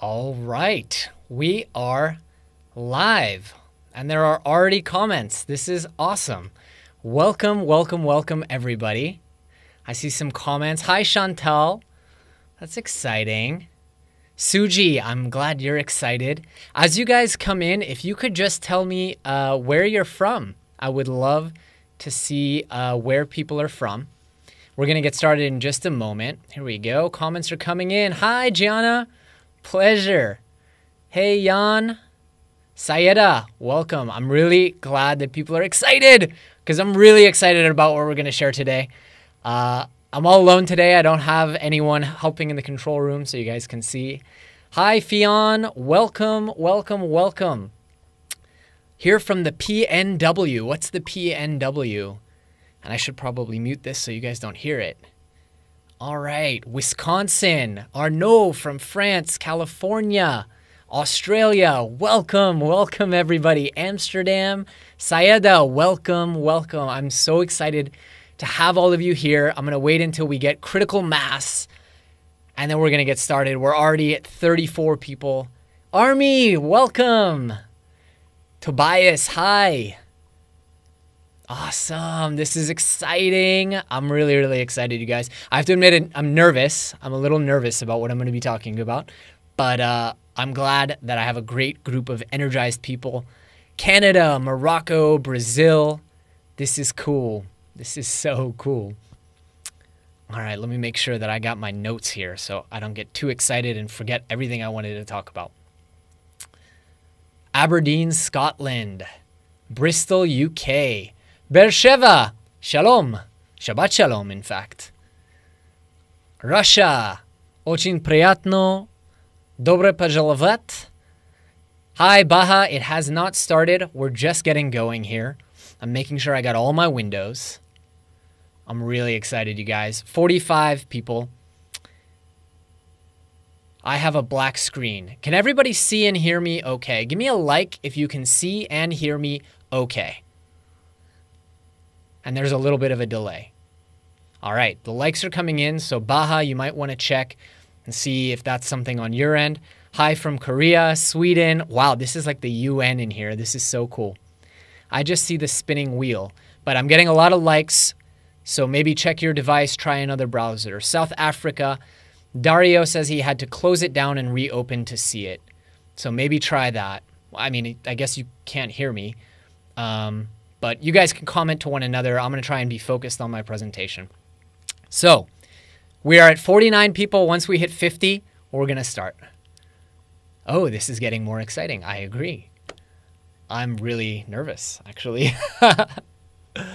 All right, we are live and there are already comments. This is awesome. Welcome, everybody. I see some comments. Hi, Chantal. That's exciting. Suji, I'm glad you're excited. As you guys come in, if you could just tell me where you're from. I would love to see where people are from. We're going to get started in just a moment. Here we go. Comments are coming in. Hi, Gianna. Pleasure. Hey, Jan. Sayeda, welcome. I'm really glad that people are excited because I'm really excited about what we're going to share today. I'm all alone today. I don't have anyone helping in the control room so you guys can see. Hi, Fionn. Welcome. Here from the PNW. What's the PNW? And I should probably mute this so you guys don't hear it. All right. Wisconsin. Arnaud from France. California. Australia. Welcome everybody. Amsterdam. Sayeda, welcome. I'm so excited to have all of you here. I'm going to wait until we get critical mass and then we're going to get started. We're already at 34 people. Army, welcome. Tobias, hi. Awesome. This is exciting. I'm really excited, you guys. I have to admit I'm nervous. I'm a little nervous about what I'm going to be talking about, but I'm glad that I have a great group of energized people. Canada, Morocco, Brazil. This is cool. This is so cool. All right, let me make sure that I got my notes here so I don't get too excited and forget everything I wanted to talk about. Aberdeen, Scotland. Bristol, UK. Beersheva, Shalom. Shabbat Shalom, in fact. Russia. Очень приятно. Dobre pожаловать. Hi, Baha. It has not started. We're just getting going here. I'm making sure I got all my windows. I'm really excited, you guys. 45 people. I have a black screen. Can everybody see and hear me okay? Give me a like if you can see and hear me okay. And there's a little bit of a delay. All right, the likes are coming in, so Baha, you might want to check and see if that's something on your end. Hi from Korea, Sweden. Wow, this is like the UN in here. This is so cool. I just see the spinning wheel, but I'm getting a lot of likes, so maybe check your device, try another browser. South Africa, Dario says he had to close it down and reopen to see it, so maybe try that. I mean, I guess you can't hear me, but you guys can comment to one another. I'm going to try and be focused on my presentation. So we are at 49 people. Once we hit 50, we're going to start. Oh, this is getting more exciting. I agree. I'm really nervous, actually. All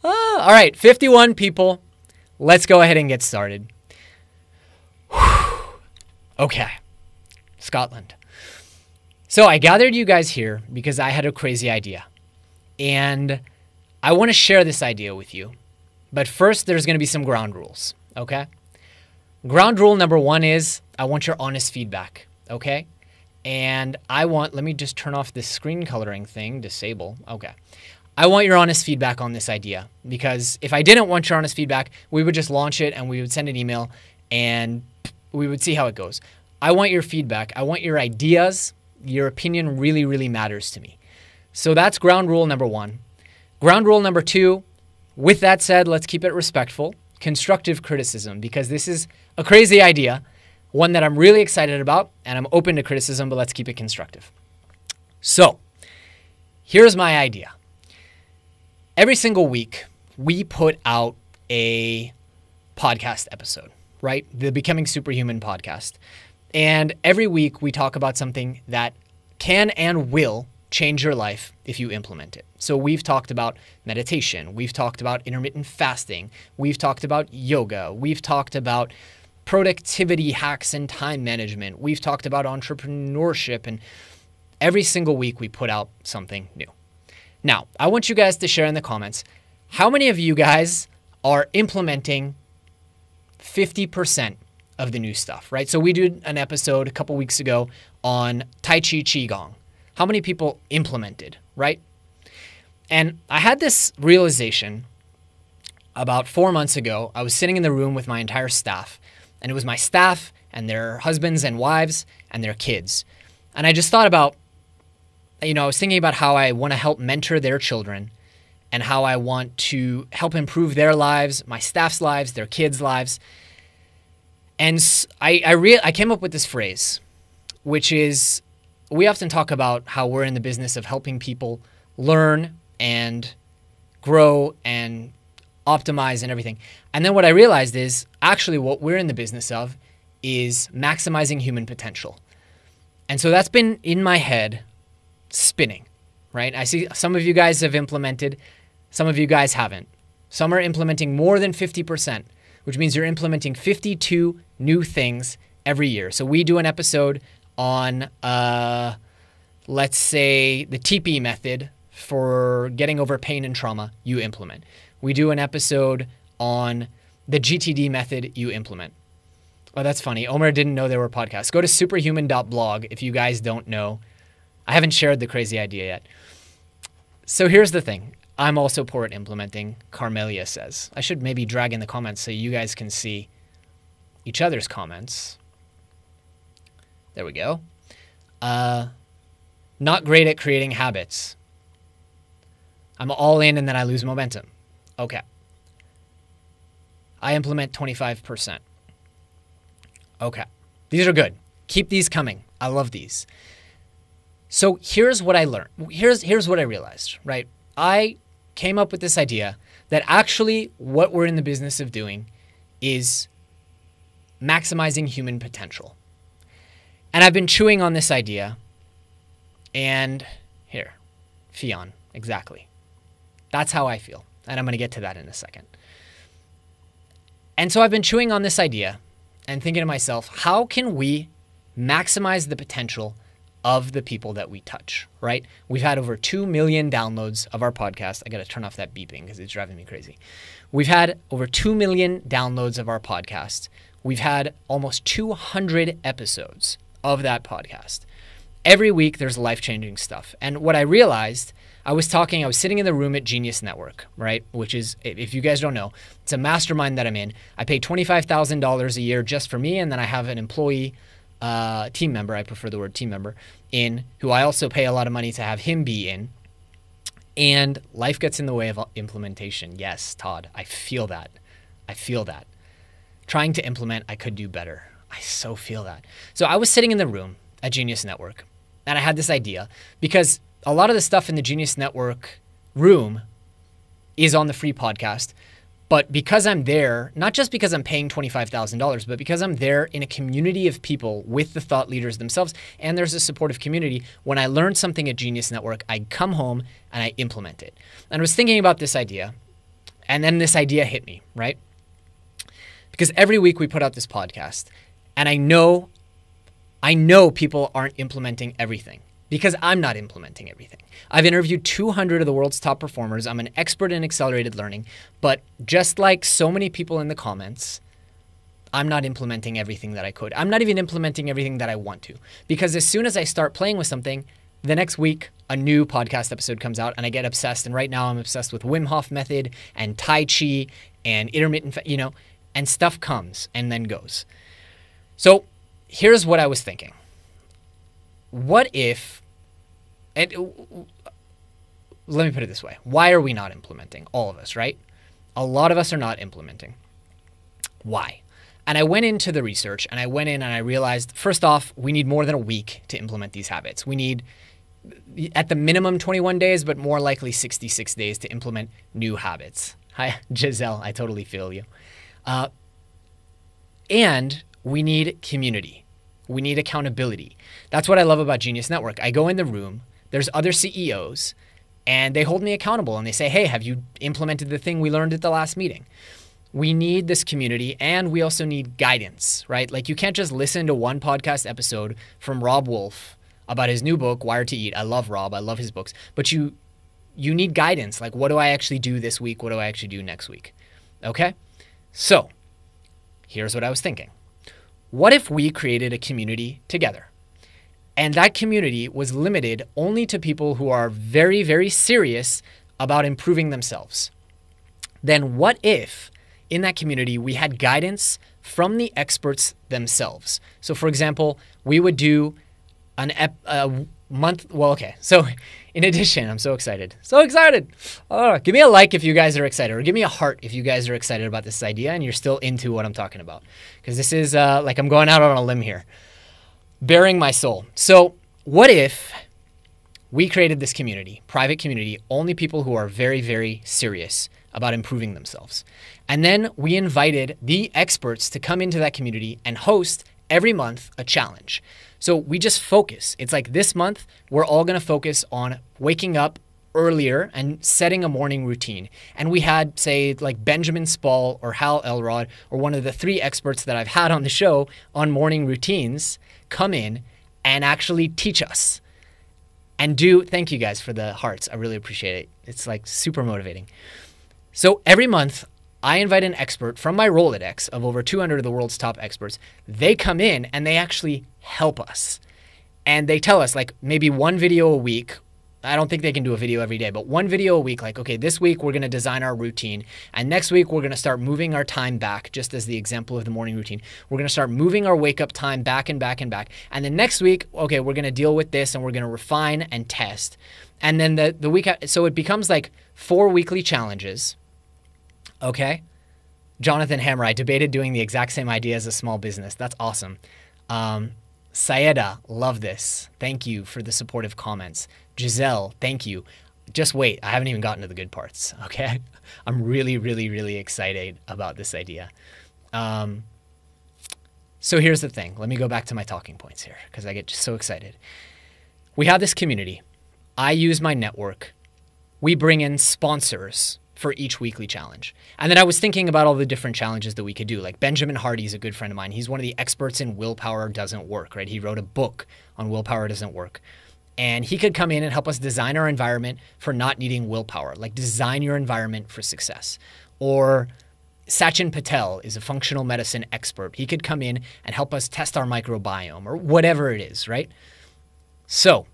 right, 51 people. Let's go ahead and get started. Okay, Scotland. So I gathered you guys here because I had a crazy idea. And I want to share this idea with you. But first, there's going to be some ground rules, okay? Ground rule number 1 is I want your honest feedback, okay? And let me just turn off this screen coloring thing, disable. Okay. I want your honest feedback on this idea because if I didn't want your honest feedback, we would just launch it and we would send an email and we would see how it goes. I want your feedback. I want your ideas. Your opinion really matters to me. So that's ground rule number 1. Ground rule number 2, with that said, let's keep it respectful. Constructive criticism, because this is a crazy idea, one that I'm really excited about, and I'm open to criticism, but let's keep it constructive. So here's my idea. Every single week, we put out a podcast episode, right? The Becoming Superhuman podcast. And every week we talk about something that can and will change your life if you implement it. So we've talked about meditation. We've talked about intermittent fasting. We've talked about yoga. We've talked about productivity hacks and time management. We've talked about entrepreneurship, and every single week we put out something new. Now, I want you guys to share in the comments, how many of you guys are implementing 50% of the new stuff, right? So we did an episode a couple weeks ago on Tai Chi Qigong. How many people implemented, right? And I had this realization about 4 months ago. I was sitting in the room with my entire staff, and it was my staff and their husbands and wives and their kids. And I just thought about, I was thinking about how I want to help mentor their children and how I want to help improve their lives, my staff's lives, their kids' lives. And I came up with this phrase, which is, we often talk about how we're in the business of helping people learn and grow and optimize and everything. And then what I realized is actually what we're in the business of is maximizing human potential. And so that's been in my head spinning, right? I see some of you guys have implemented, some of you guys haven't. Some are implementing more than 50%, which means you're implementing 52 new things every year. So we do an episode on, let's say, the TP method for getting over pain and trauma, you implement. We do an episode on the GTD method, you implement. Oh, that's funny. Omer didn't know there were podcasts. Go to superhuman.blog if you guys don't know. I haven't shared the crazy idea yet. So here's the thing. I'm also poor at implementing, Carmelia says. I should maybe drag in the comments so you guys can see each other's comments. There we go. Not great at creating habits. I'm all in and then I lose momentum. Okay. I implement 25%. Okay. These are good. Keep these coming. I love these. So here's what I learned. Here's what I realized, right? I came up with this idea that actually what we're in the business of doing is maximizing human potential. And I've been chewing on this idea. And here, Fion, exactly. That's how I feel. And I'm going to get to that in a second. And so I've been chewing on this idea and thinking to myself, how can we maximize the potential of the people that we touch, right? We've had over 2 million downloads of our podcast. I got to turn off that beeping because it's driving me crazy. We've had over 2 million downloads of our podcast. We've had almost 200 episodes of that podcast. Every week there's life-changing stuff. And what I realized, I was sitting in the room at Genius Network, right? Which is, if you guys don't know, it's a mastermind that I'm in. I pay $25,000 a year just for me, and then I have an employee team member, I prefer the word team member, in, who I also pay a lot of money to have him be in. And life gets in the way of implementation. Yes, Todd, I feel that. Trying to implement, I could do better. I so feel that. So I was sitting in the room at Genius Network, and I had this idea because a lot of the stuff in the Genius Network room is on the free podcast. But because I'm there, not just because I'm paying $25,000, but because I'm there in a community of people with the thought leaders themselves, and there's a supportive community, when I learn something at Genius Network, I come home and I implement it. And I was thinking about this idea, and then this idea hit me, right? Because every week we put out this podcast, and I know people aren't implementing everything because I'm not implementing everything. I've interviewed 200 of the world's top performers. I'm an expert in accelerated learning, but just like so many people in the comments, I'm not implementing everything that I could. I'm not even implementing everything that I want to, because as soon as I start playing with something, the next week a new podcast episode comes out and I get obsessed. And right now I'm obsessed with Wim Hof method and Tai Chi and intermittent, and stuff comes and then goes. So here's what I was thinking. What if, and let me put it this way. Why are we not implementing? All of us, right? A lot of us are not implementing. Why? And I went into the research and I went in and I realized, first off, we need more than a week to implement these habits. We need at the minimum 21 days, but more likely 66 days to implement new habits. Hi, Giselle, I totally feel you. And we need community. We need accountability. That's what I love about Genius Network. I go in the room, there's other CEOs, and they hold me accountable and they say, hey, have you implemented the thing we learned at the last meeting? We need this community, and we also need guidance, right? Like, you can't just listen to one podcast episode from Rob Wolf about his new book, Wired to Eat. I love Rob. I love his books. But you need guidance. Like, what do I actually do this week? What do I actually do next week? Okay? So here's what I was thinking. What if we created a community together? And that community was limited only to people who are very, very serious about improving themselves. Then what if, in that community, we had guidance from the experts themselves. So for example, we would do a month. Well, okay. So in addition, I'm so excited. So excited. Oh, give me a like if you guys are excited, or give me a heart if you guys are excited about this idea and you're still into what I'm talking about. Because this is like I'm going out on a limb here. Bearing my soul. So what if we created this community, private community, only people who are very, very serious about improving themselves. And then we invited the experts to come into that community and host every month a challenge. So we just focus. It's like this month, we're all going to focus on waking up earlier and setting a morning routine. And we had, say, like Benjamin Spall or Hal Elrod or one of the 3 experts that I've had on the show on morning routines come in and actually teach us. And thank you guys for the hearts. I really appreciate it. It's like super motivating. So every month, I invite an expert from my Rolodex of over 200 of the world's top experts. They come in and they actually help us. And they tell us like maybe one video a week. I don't think they can do a video every day, but one video a week, like, okay, this week we're going to design our routine. And next week we're going to start moving our time back, just as the example of the morning routine. We're going to start moving our wake up time back and back and back. And then next week, okay, we're going to deal with this and we're going to refine and test. And then the week, so it becomes like 4 weekly challenges. Okay. Jonathan Hammer, I debated doing the exact same idea as a small business. That's awesome. Sayeda, love this. Thank you for the supportive comments. Giselle, thank you. Just wait. I haven't even gotten to the good parts. Okay. I'm really, really, really excited about this idea. So here's the thing. Let me go back to my talking points here because I get just so excited. We have this community. I use my network. We bring in sponsors for each weekly challenge. And then I was thinking about all the different challenges that we could do. Like Benjamin Hardy is a good friend of mine. He's one of the experts in willpower doesn't work, right? He wrote a book on willpower doesn't work. And he could come in and help us design our environment for not needing willpower, like design your environment for success. Or Sachin Patel is a functional medicine expert. He could come in and help us test our microbiome or whatever it is, right? So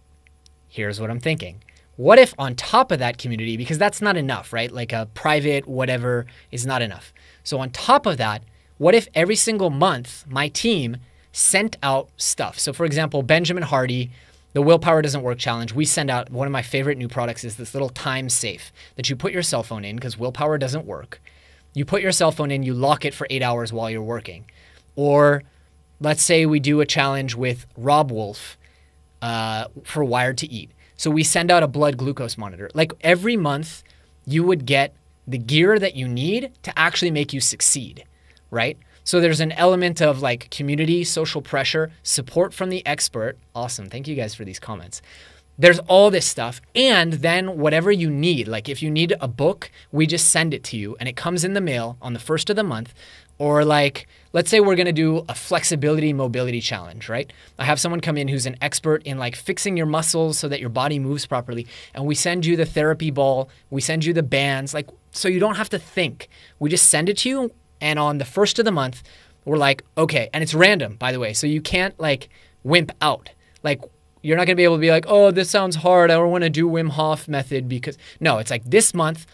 here's what I'm thinking. What if on top of that community, because that's not enough, right? Like a private whatever is not enough. So on top of that, what if every single month my team sent out stuff? So for example, Benjamin Hardy, the Willpower Doesn't Work Challenge, we send out, one of my favorite new products is this little time safe that you put your cell phone in because willpower doesn't work. You put your cell phone in, you lock it for 8 hours while you're working. Or let's say we do a challenge with Rob Wolf for Wired to Eat. So we send out a blood glucose monitor. Like every month, you would get the gear that you need to actually make you succeed, right? So there's an element of like community, social pressure, support from the expert. Awesome. Thank you guys for these comments. There's all this stuff. And then whatever you need, like if you need a book, we just send it to you and it comes in the mail on the first of the month. Or like, let's say we're going to do a flexibility mobility challenge, right? I have someone come in who's an expert in like fixing your muscles so that your body moves properly. And we send you the therapy ball. We send you the bands, like, so you don't have to think. We just send it to you. And on the first of the month, we're like, okay. And it's random, by the way. So you can't like wimp out. Like you're not going to be able to be like, oh, this sounds hard. I don't want to do Wim Hof method because no, it's like this month,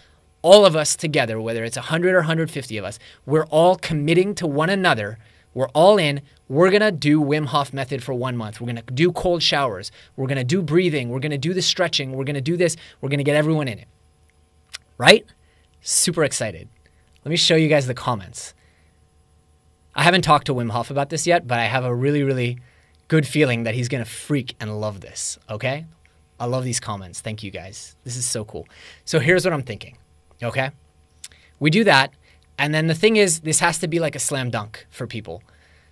all of us together, whether it's 100 or 150 of us, we're all committing to one another. We're all in. We're going to do Wim Hof method for 1 month. We're going to do cold showers. We're going to do breathing. We're going to do the stretching. We're going to do this. We're going to get everyone in it. Right? Super excited. Let me show you guys the comments. I haven't talked to Wim Hof about this yet, but I have a really, really good feeling that he's going to freak and love this. Okay? I love these comments. Thank you guys. This is so cool. So here's what I'm thinking. Okay, we do that. And then the thing is, this has to be like a slam dunk for people.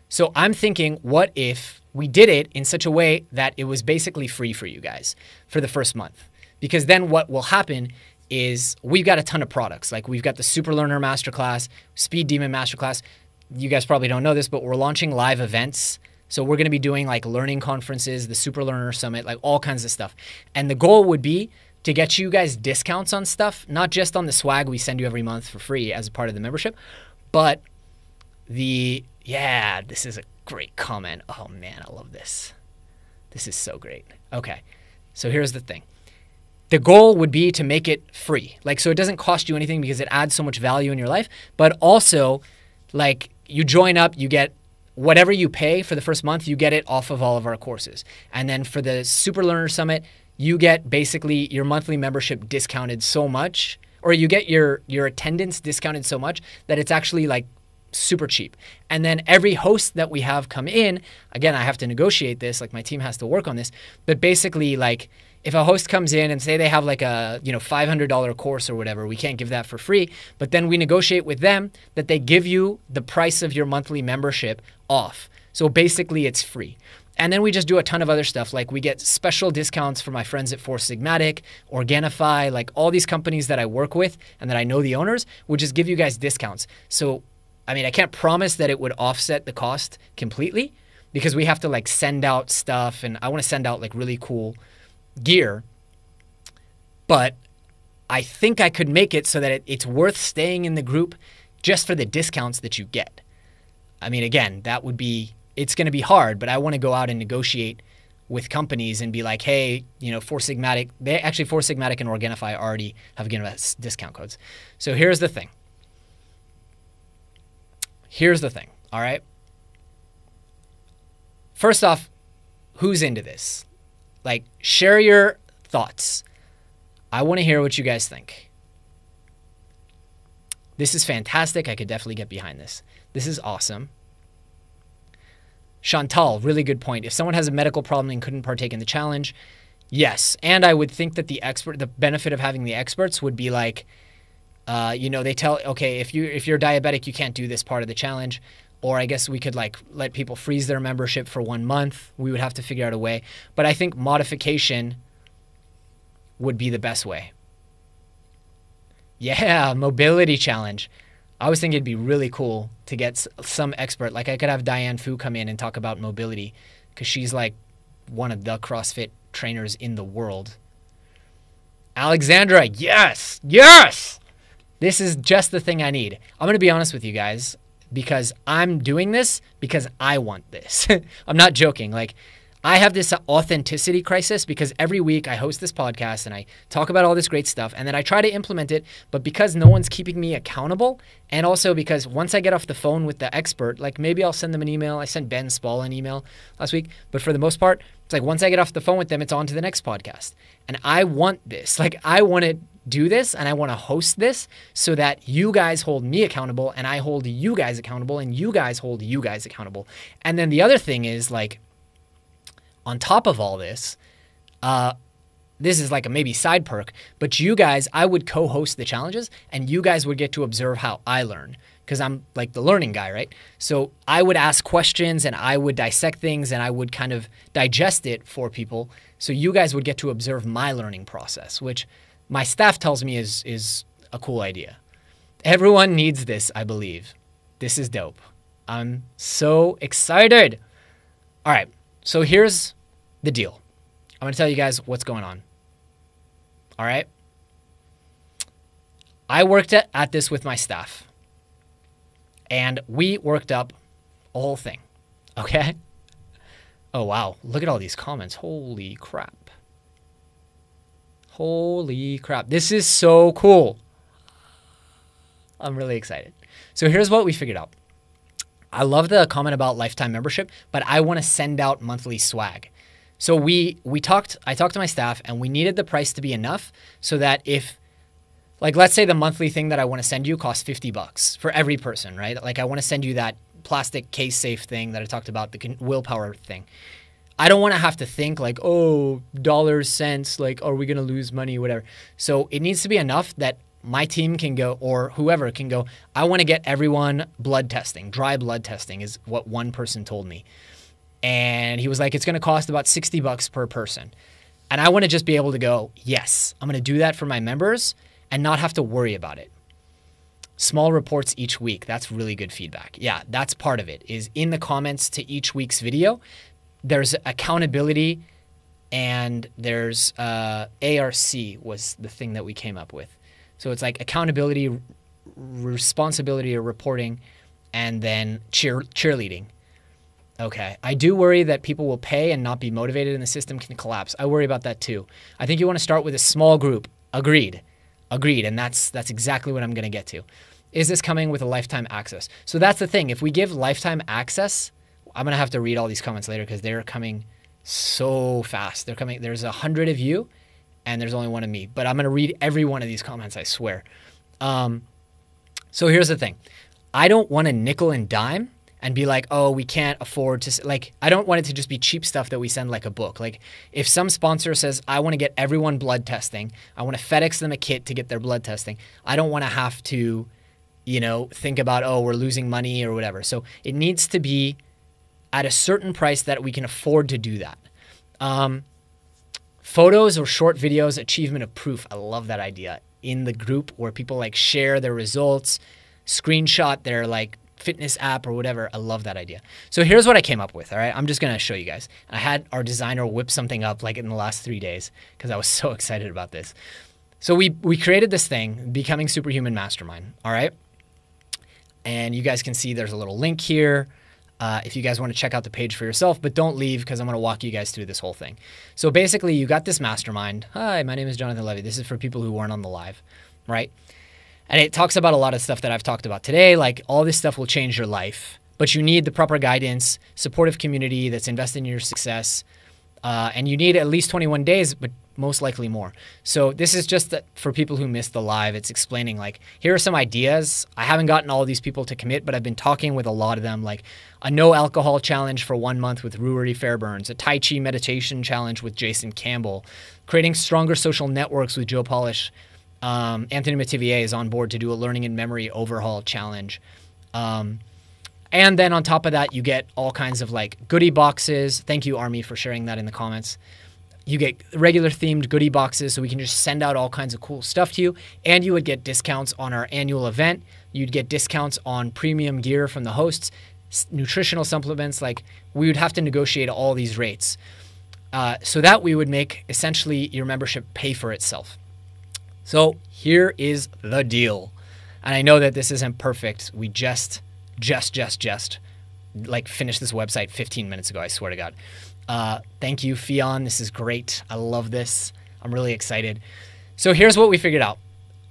So I'm thinking, what if we did it in such a way that it was basically free for you guys for the first month? Because then what will happen is we've got a ton of products. Like we've got the Super Learner Masterclass, Speed Demon Masterclass. You guys probably don't know this, but we're launching live events. So we're going to be doing like learning conferences, the Super Learner Summit, like all kinds of stuff. And the goal would be to get you guys discounts on stuff, not just on the swag we send you every month for free as a part of the membership, but this is a great comment. Oh man, I love this. This is so great. Okay, so here's the thing. the goal would be to make it free. Like, so it doesn't cost you anything because it adds so much value in your life, but also like you join up, you get whatever you pay for the first month, you get it off of all of our courses. And then for the Super Learner Summit, you get basically your monthly membership discounted so much, or you get your attendance discounted so much that it's actually like super cheap. And then every host that we have come in, again, I have to negotiate this, like my team has to work on this, but basically like if a host comes in and say they have like a, $500 course or whatever, we can't give that for free, but then we negotiate with them that they give you the price of your monthly membership off. So basically it's free. And then we just do a ton of other stuff. Like we get special discounts for my friends at Four Sigmatic, Organifi, like all these companies that I work with and that I know the owners will just give you guys discounts. So, I mean, I can't promise that it would offset the cost completely because we have to like send out stuff and I want to send out like really cool gear. But I think I could make it so that it's worth staying in the group just for the discounts that you get. I mean, again, it's going to be hard, but I want to go out and negotiate with companies and be like, hey, Four Sigmatic and Organifi already have given us discount codes. So here's the thing. All right. First off, who's into this? Like, share your thoughts. I want to hear what you guys think. This is fantastic. I could definitely get behind this. This is awesome. Chantal, really good point. If someone has a medical problem and couldn't partake in the challenge, yes. And I would think that the benefit of having the experts would be like, they tell, okay, if you're diabetic, you can't do this part of the challenge. Or I guess we could like let people freeze their membership for 1 month. We would have to figure out a way. But I think modification would be the best way. Yeah, mobility challenge. I was thinking it'd be really cool to get some expert. Like I could have Diane Fu come in and talk about mobility because she's like one of the CrossFit trainers in the world. Alexandra, yes. This is just the thing I need. I'm going to be honest with you guys because I'm doing this because I want this. I'm not joking. Like I have this authenticity crisis because every week I host this podcast and I talk about all this great stuff and then I try to implement it, but because no one's keeping me accountable and also because once I get off the phone with the expert, like maybe I'll send them an email. I sent Ben Spall an email last week, but for the most part, it's like once I get off the phone with them, it's on to the next podcast. And I want this. Like I want to do this and I want to host this so that you guys hold me accountable and I hold you guys accountable and you guys hold you guys accountable. And then the other thing is like, on top of all this, this is like a maybe side perk, but you guys, I would co-host the challenges and you guys would get to observe how I learn because I'm like the learning guy, right? So I would ask questions and I would dissect things and I would kind of digest it for people. So you guys would get to observe my learning process, which my staff tells me is a cool idea. Everyone needs this, I believe. This is dope. I'm so excited. All right. So here's the deal. I'm going to tell you guys what's going on. All right? I worked at this with my staff. And we worked up a whole thing. Okay? Oh, wow. Look at all these comments. Holy crap. This is so cool. I'm really excited. So here's what we figured out. I love the comment about lifetime membership, but I want to send out monthly swag. So I talked to my staff and we needed the price to be enough so that if, like, let's say the monthly thing that I want to send you costs $50 for every person, right? Like I want to send you that plastic case safe thing that I talked about, the willpower thing. I don't want to have to think like, oh, dollars, cents, like, are we going to lose money, whatever. So it needs to be enough that my team can go, or whoever can go, I want to get everyone blood testing. Dry blood testing is what one person told me. And he was like, it's going to cost about $60 per person. And I want to just be able to go, yes, I'm going to do that for my members and not have to worry about it. Small reports each week. That's really good feedback. Yeah, that's part of it, is in the comments to each week's video, there's accountability and there's ARC was the thing that we came up with. So it's like accountability, responsibility or reporting, and then cheerleading. Okay. I do worry that people will pay and not be motivated and the system can collapse. I worry about that too. I think you want to start with a small group. Agreed. And that's exactly what I'm going to get to. Is this coming with a lifetime access? So that's the thing. If we give lifetime access, I'm going to have to read all these comments later because they're coming so fast. They're coming. There's 100 of you and there's only one of me, but I'm going to read every one of these comments, I swear. So here's the thing. I don't want to nickel and dime and be like, oh, we can't afford to, like, I don't want it to just be cheap stuff that we send like a book. Like if some sponsor says, I want to get everyone blood testing, I want to FedEx them a kit to get their blood testing. I don't want to have to, think about, oh, we're losing money or whatever. So it needs to be at a certain price that we can afford to do that. Photos or short videos, achievement of proof. I love that idea. In the group where people like share their results, screenshot their like fitness app or whatever. I love that idea. So here's what I came up with. All right. I'm just going to show you guys. I had our designer whip something up like in the last 3 days because I was so excited about this. So we created this thing, Becoming Superhuman Mastermind. All right. And you guys can see there's a little link here. If you guys want to check out the page for yourself, but don't leave because I'm going to walk you guys through this whole thing. So basically you got this mastermind. Hi, my name is Jonathan Levy. This is for people who weren't on the live, right? And it talks about a lot of stuff that I've talked about today. Like all this stuff will change your life, but you need the proper guidance, supportive community that's invested in your success. And you need at least 21 days, but most likely more. So this is just for people who missed the live. It's explaining like, here are some ideas. I haven't gotten all these people to commit, but I've been talking with a lot of them, like a no alcohol challenge for 1 month with Ruari Fairburns, a Tai Chi meditation challenge with Jason Campbell, creating stronger social networks with Joe Polish. Anthony Metivier is on board to do a learning and memory overhaul challenge. And then on top of that, you get all kinds of like goodie boxes. Thank you, Army, for sharing that in the comments. You get regular themed goodie boxes, so we can just send out all kinds of cool stuff to you. And you would get discounts on our annual event. You'd get discounts on premium gear from the hosts, nutritional supplements. Like we would have to negotiate all these rates so that we would make essentially your membership pay for itself. So here is the deal. And I know that this isn't perfect. We just like finished this website 15 minutes ago, I swear to God. Thank you, Fion. This is great. I love this. I'm really excited. So here's what we figured out.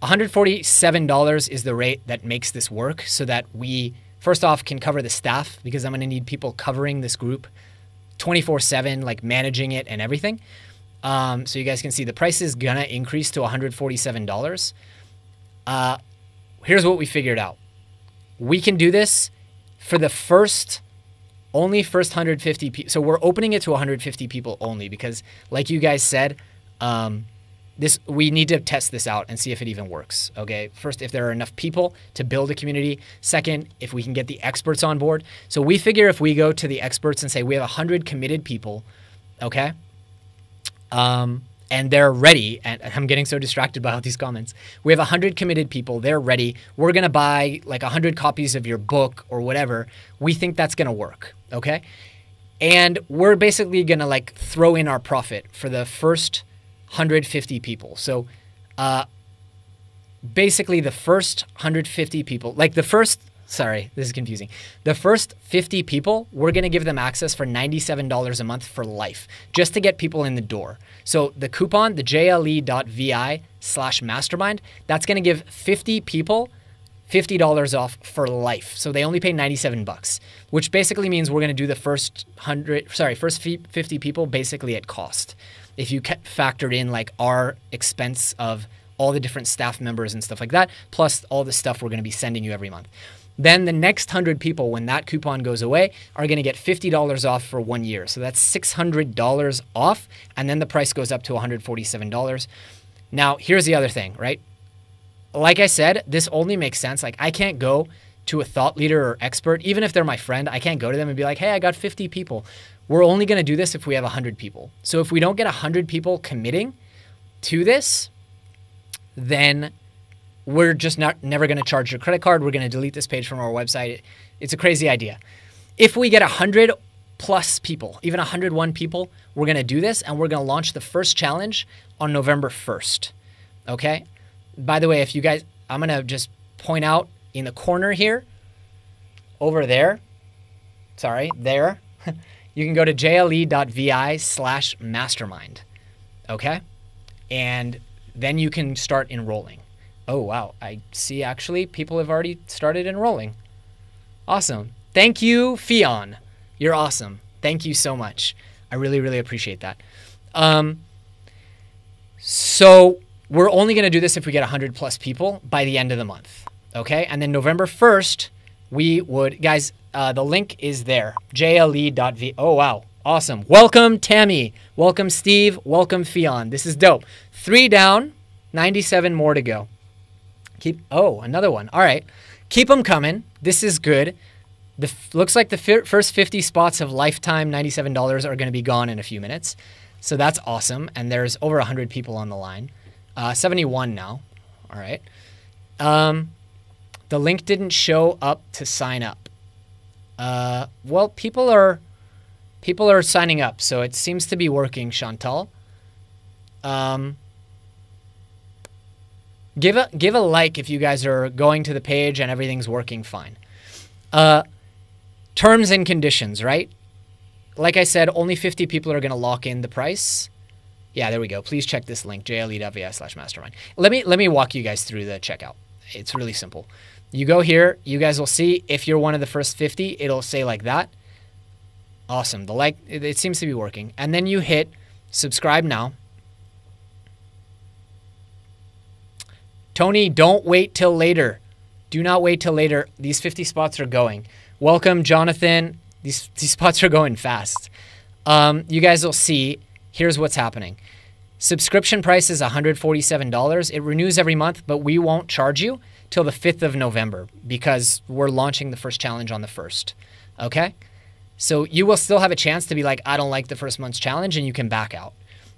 $147 is the rate that makes this work so that we, first off, can cover the staff because I'm going to need people covering this group 24/7, like managing it and everything. So you guys can see the price is going to increase to $147. Here's what we figured out. We can do this for the first 150 people. So we're opening it to 150 people only because like you guys said, we need to test this out and see if it even works. Okay. First, if there are enough people to build a community. Second, if we can get the experts on board. So we figure if we go to the experts and say we have 100 committed people, okay, and they're ready, and I'm getting so distracted by all these comments. We have 100 committed people. They're ready. We're going to buy like 100 copies of your book or whatever. We think that's going to work, okay? And we're basically going to like throw in our profit for the first 150 people. So basically the first 150 people, like the first, sorry, this is confusing. The first 50 people, we're going to give them access for $97 a month for life, just to get people in the door. So the coupon, the jle.vi/mastermind, that's going to give 50 people $50 off for life. So they only pay $97, which basically means we're going to do the first 50 people basically at cost. If you factored in like our expense of all the different staff members and stuff like that, plus all the stuff we're going to be sending you every month. Then the next 100 people, when that coupon goes away, are going to get $50 off for 1 year. So that's $600 off, and then the price goes up to $147. Now, here's the other thing, right? Like I said, this only makes sense. Like I can't go to a thought leader or expert, even if they're my friend, I can't go to them and be like, hey, I got 50 people. We're only going to do this if we have 100 people. So if we don't get 100 people committing to this, then we're just never going to charge your credit card. We're going to delete this page from our website. It's a crazy idea. If we get 100 plus people, even 101 people, we're going to do this and we're going to launch the first challenge on November 1st. Okay? By the way, if you guys, I'm going to just point out in the corner here, over there, sorry, there, you can go to jle.vi/mastermind. Okay? And then you can start enrolling. Oh, wow. I see actually people have already started enrolling. Awesome. Thank you, Fion. You're awesome. Thank you so much. I really, really appreciate that. So we're only going to do this if we get 100 plus people by the end of the month. Okay? And then November 1st, we would, guys, the link is there. jle.v. Oh, wow. Awesome. Welcome, Tammy. Welcome, Steve. Welcome, Fion. This is dope. 3 down, 97 more to go. Another one. All right. Keep them coming. This is good. Looks like the first 50 spots of lifetime $97 are going to be gone in a few minutes. So that's awesome. And there's over 100 people on the line. 71 now. All right. The link didn't show up to sign up. Well, people are signing up, so it seems to be working, Chantal. Give a like if you guys are going to the page and everything's working fine. Terms and conditions, right? Like I said, only 50 people are going to lock in the price. Yeah, there we go. Please check this link, jle.vi/mastermind. Let me walk you guys through the checkout. It's really simple. You go here. You guys will see if you're one of the first 50, it'll say like that. Awesome. It seems to be working. And then you hit subscribe now. Tony, don't wait till later. Do not wait till later. These 50 spots are going. Welcome, Jonathan. These spots are going fast. You guys will see. Here's what's happening. Subscription price is $147. It renews every month, but we won't charge you till the 5th of November because we're launching the first challenge on the 1st. Okay? So you will still have a chance to be like, I don't like the first month's challenge, and you can back out.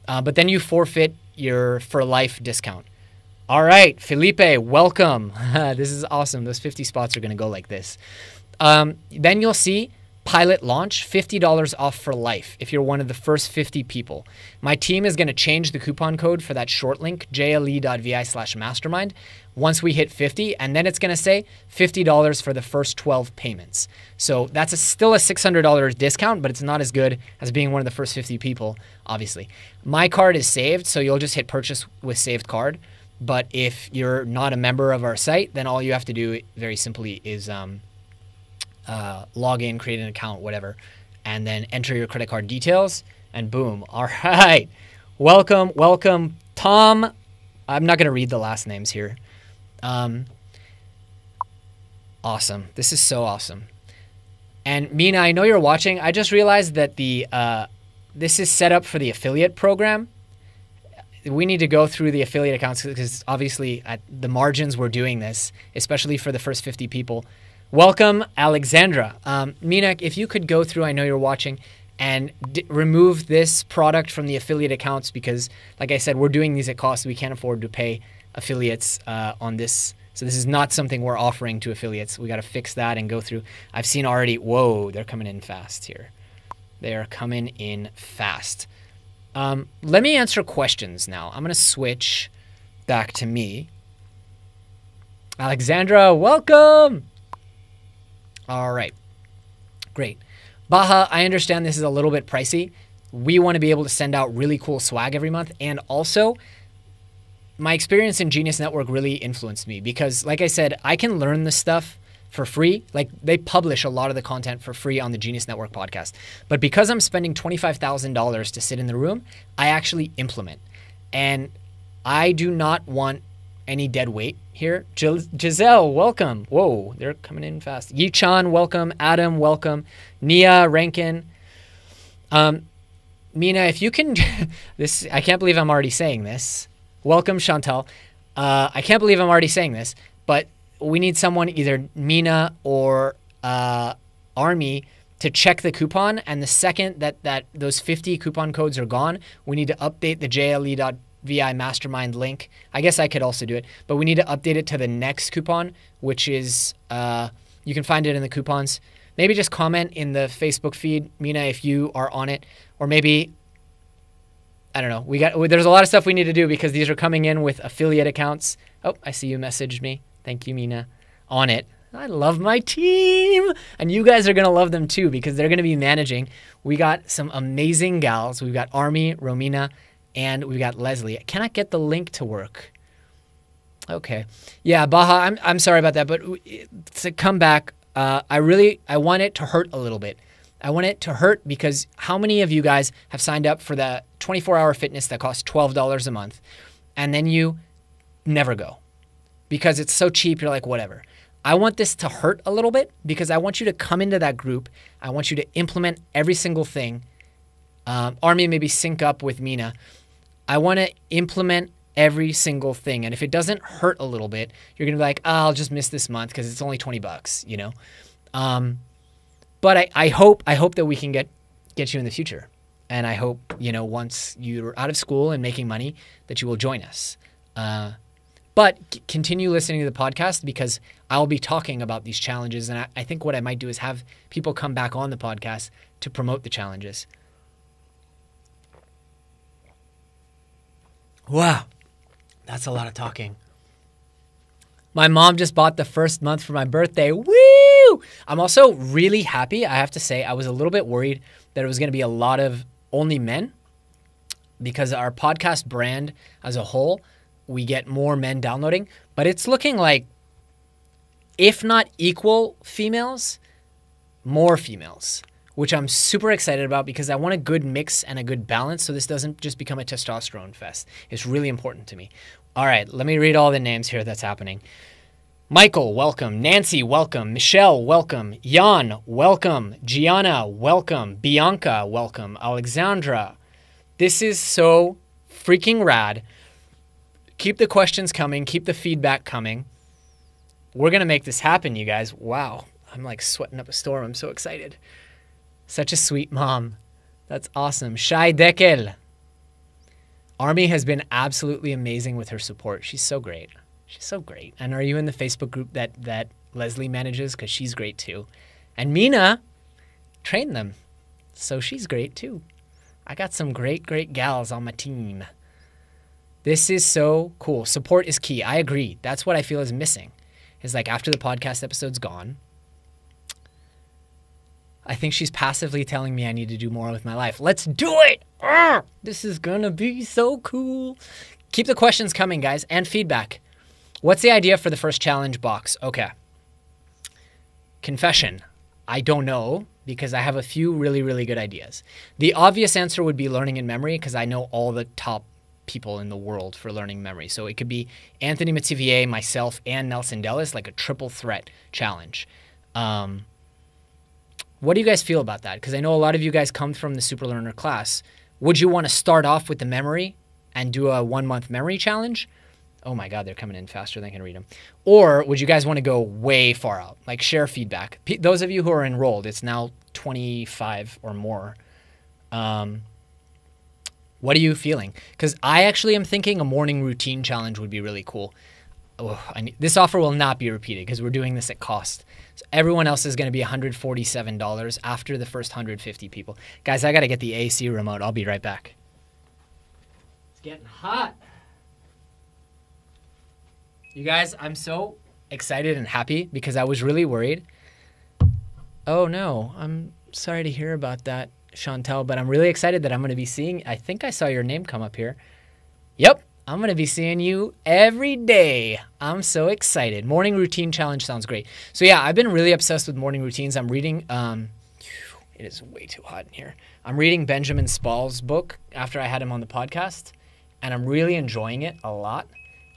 But then you forfeit your for life discount. All right, Felipe, welcome. This is awesome. Those 50 spots are going to go like this. Then you'll see pilot launch, $50 off for life if you're one of the first 50 people. My team is going to change the coupon code for that short link, jle.vi/mastermind, once we hit 50, and then it's going to say $50 for the first 12 payments. So that's still a $600 discount, but it's not as good as being one of the first 50 people, obviously. My card is saved, so you'll just hit purchase with saved card. But if you're not a member of our site, then all you have to do very simply is log in, create an account, whatever, and then enter your credit card details, and boom. All right. Welcome, Tom. I'm not going to read the last names here. Awesome. This is so awesome. And Mina, I know you're watching. I just realized that this is set up for the affiliate program. We need to go through the affiliate accounts because obviously at the margins we're doing this, especially for the first 50 people. Welcome, Alexandra. Mina, if you could go through, I know you're watching, and remove this product from the affiliate accounts because, like I said, we're doing these at cost. We can't afford to pay affiliates on this. So this is not something we're offering to affiliates. We got to fix that and go through. I've seen already, whoa, they're coming in fast here. They are coming in fast. Let me answer questions now. I'm going to switch back to me. Alexandra, welcome. All right. Great. Baha, I understand this is a little bit pricey. We want to be able to send out really cool swag every month. And also, my experience in Genius Network really influenced me because, like I said, I can learn this stuff for free. Like, they publish a lot of the content for free on the Genius Network podcast. But because I'm spending $25,000 to sit in the room, I actually implement. And I do not want any dead weight here. Giselle, welcome. Whoa, they're coming in fast. Yi-chan, welcome. Adam, welcome. Nia, Rankin. Mina, if you can... this, I can't believe I'm already saying this. Welcome, Chantal. I can't believe I'm already saying this, but we need someone, either Mina or Army, to check the coupon. And the second that those 50 coupon codes are gone, we need to update the jle.vi mastermind link. I guess I could also do it, but we need to update it to the next coupon, which is, you can find it in the coupons. Maybe just comment in the Facebook feed, Mina, if you are on it, or maybe, I don't know. There's a lot of stuff we need to do because these are coming in with affiliate accounts. Oh, I see you messaged me. Thank you, Mina. On it. I love my team. And you guys are going to love them too because they're going to be managing. We got some amazing gals. We've got Army, Romina, and we've got Leslie. I cannot get the link to work. Okay. Yeah, Baha, I'm sorry about that, but to come back, I want it to hurt a little bit. I want it to hurt because how many of you guys have signed up for the 24-hour fitness that costs $12 a month and then you never go because it's so cheap, you're like, whatever. I want this to hurt a little bit because I want you to come into that group. I want you to implement every single thing. Army, maybe sync up with Mina. I want to implement every single thing. And if it doesn't hurt a little bit, you're going to be like, I'll just miss this month because it's only $20, you know? But I hope that we can get you in the future. And I hope, once you're out of school and making money that you will join us. But continue listening to the podcast because I'll be talking about these challenges. And I think what I might do is have people come back on the podcast to promote the challenges. Wow. That's a lot of talking. My mom just bought the first month for my birthday. Woo! I'm also really happy. I have to say, I was a little bit worried that it was going to be a lot of only men because our podcast brand as a whole, we get more men downloading, but it's looking like, if not equal females, more females, which I'm super excited about because I want a good mix and a good balance so this doesn't just become a testosterone fest. It's really important to me. All right, let me read all the names here that's happening. Michael, welcome. Nancy, welcome. Michelle, welcome. Jan, welcome. Gianna, welcome. Bianca, welcome. Alexandra. This is so freaking rad. Keep the questions coming. Keep the feedback coming. We're going to make this happen, you guys. Wow. I'm like sweating up a storm. I'm so excited. Such a sweet mom. That's awesome. Shai Dekel. Army has been absolutely amazing with her support. She's so great. She's so great. And are you in the Facebook group that Leslie manages? Because she's great too. And Mina trained them. So she's great too. I got some great gals on my team. This is so cool. Support is key. I agree. That's what I feel is missing. Is like after the podcast episode's gone, I think she's passively telling me I need to do more with my life. Let's do it! This is gonna be so cool. Keep the questions coming, guys, and feedback. What's the idea for the first challenge box? Okay. Confession. I don't know because I have a few really good ideas. The obvious answer would be learning in memory because I know all the top people in the world for learning memory. So it could be Anthony Metivier, myself, and Nelson Dellis, like a triple threat challenge. What do you guys feel about that? Because I know a lot of you guys come from the Super Learner class. Would you want to start off with the memory and do a 1 month memory challenge? Oh my God, they're coming in faster than I can read them. Or would you guys want to go way far out? Like share feedback. Those of you who are enrolled, it's now 25 or more. What are you feeling? Because I actually am thinking a morning routine challenge would be really cool. Oh, this offer will not be repeated because we're doing this at cost. So everyone else is going to be $147 after the first 150 people. Guys, I got to get the AC remote. I'll be right back. It's getting hot. You guys, I'm so excited and happy because I was really worried. Oh no, I'm sorry to hear about that, Chantel, but I'm really excited that I'm going to be seeing, I think I saw your name come up here. Yep, I'm going to be seeing you every day. I'm so excited. Morning routine challenge sounds great. So yeah, I've been really obsessed with morning routines. I'm reading, it is way too hot in here. I'm reading Benjamin Spall's book after I had him on the podcast, and I'm really enjoying it a lot.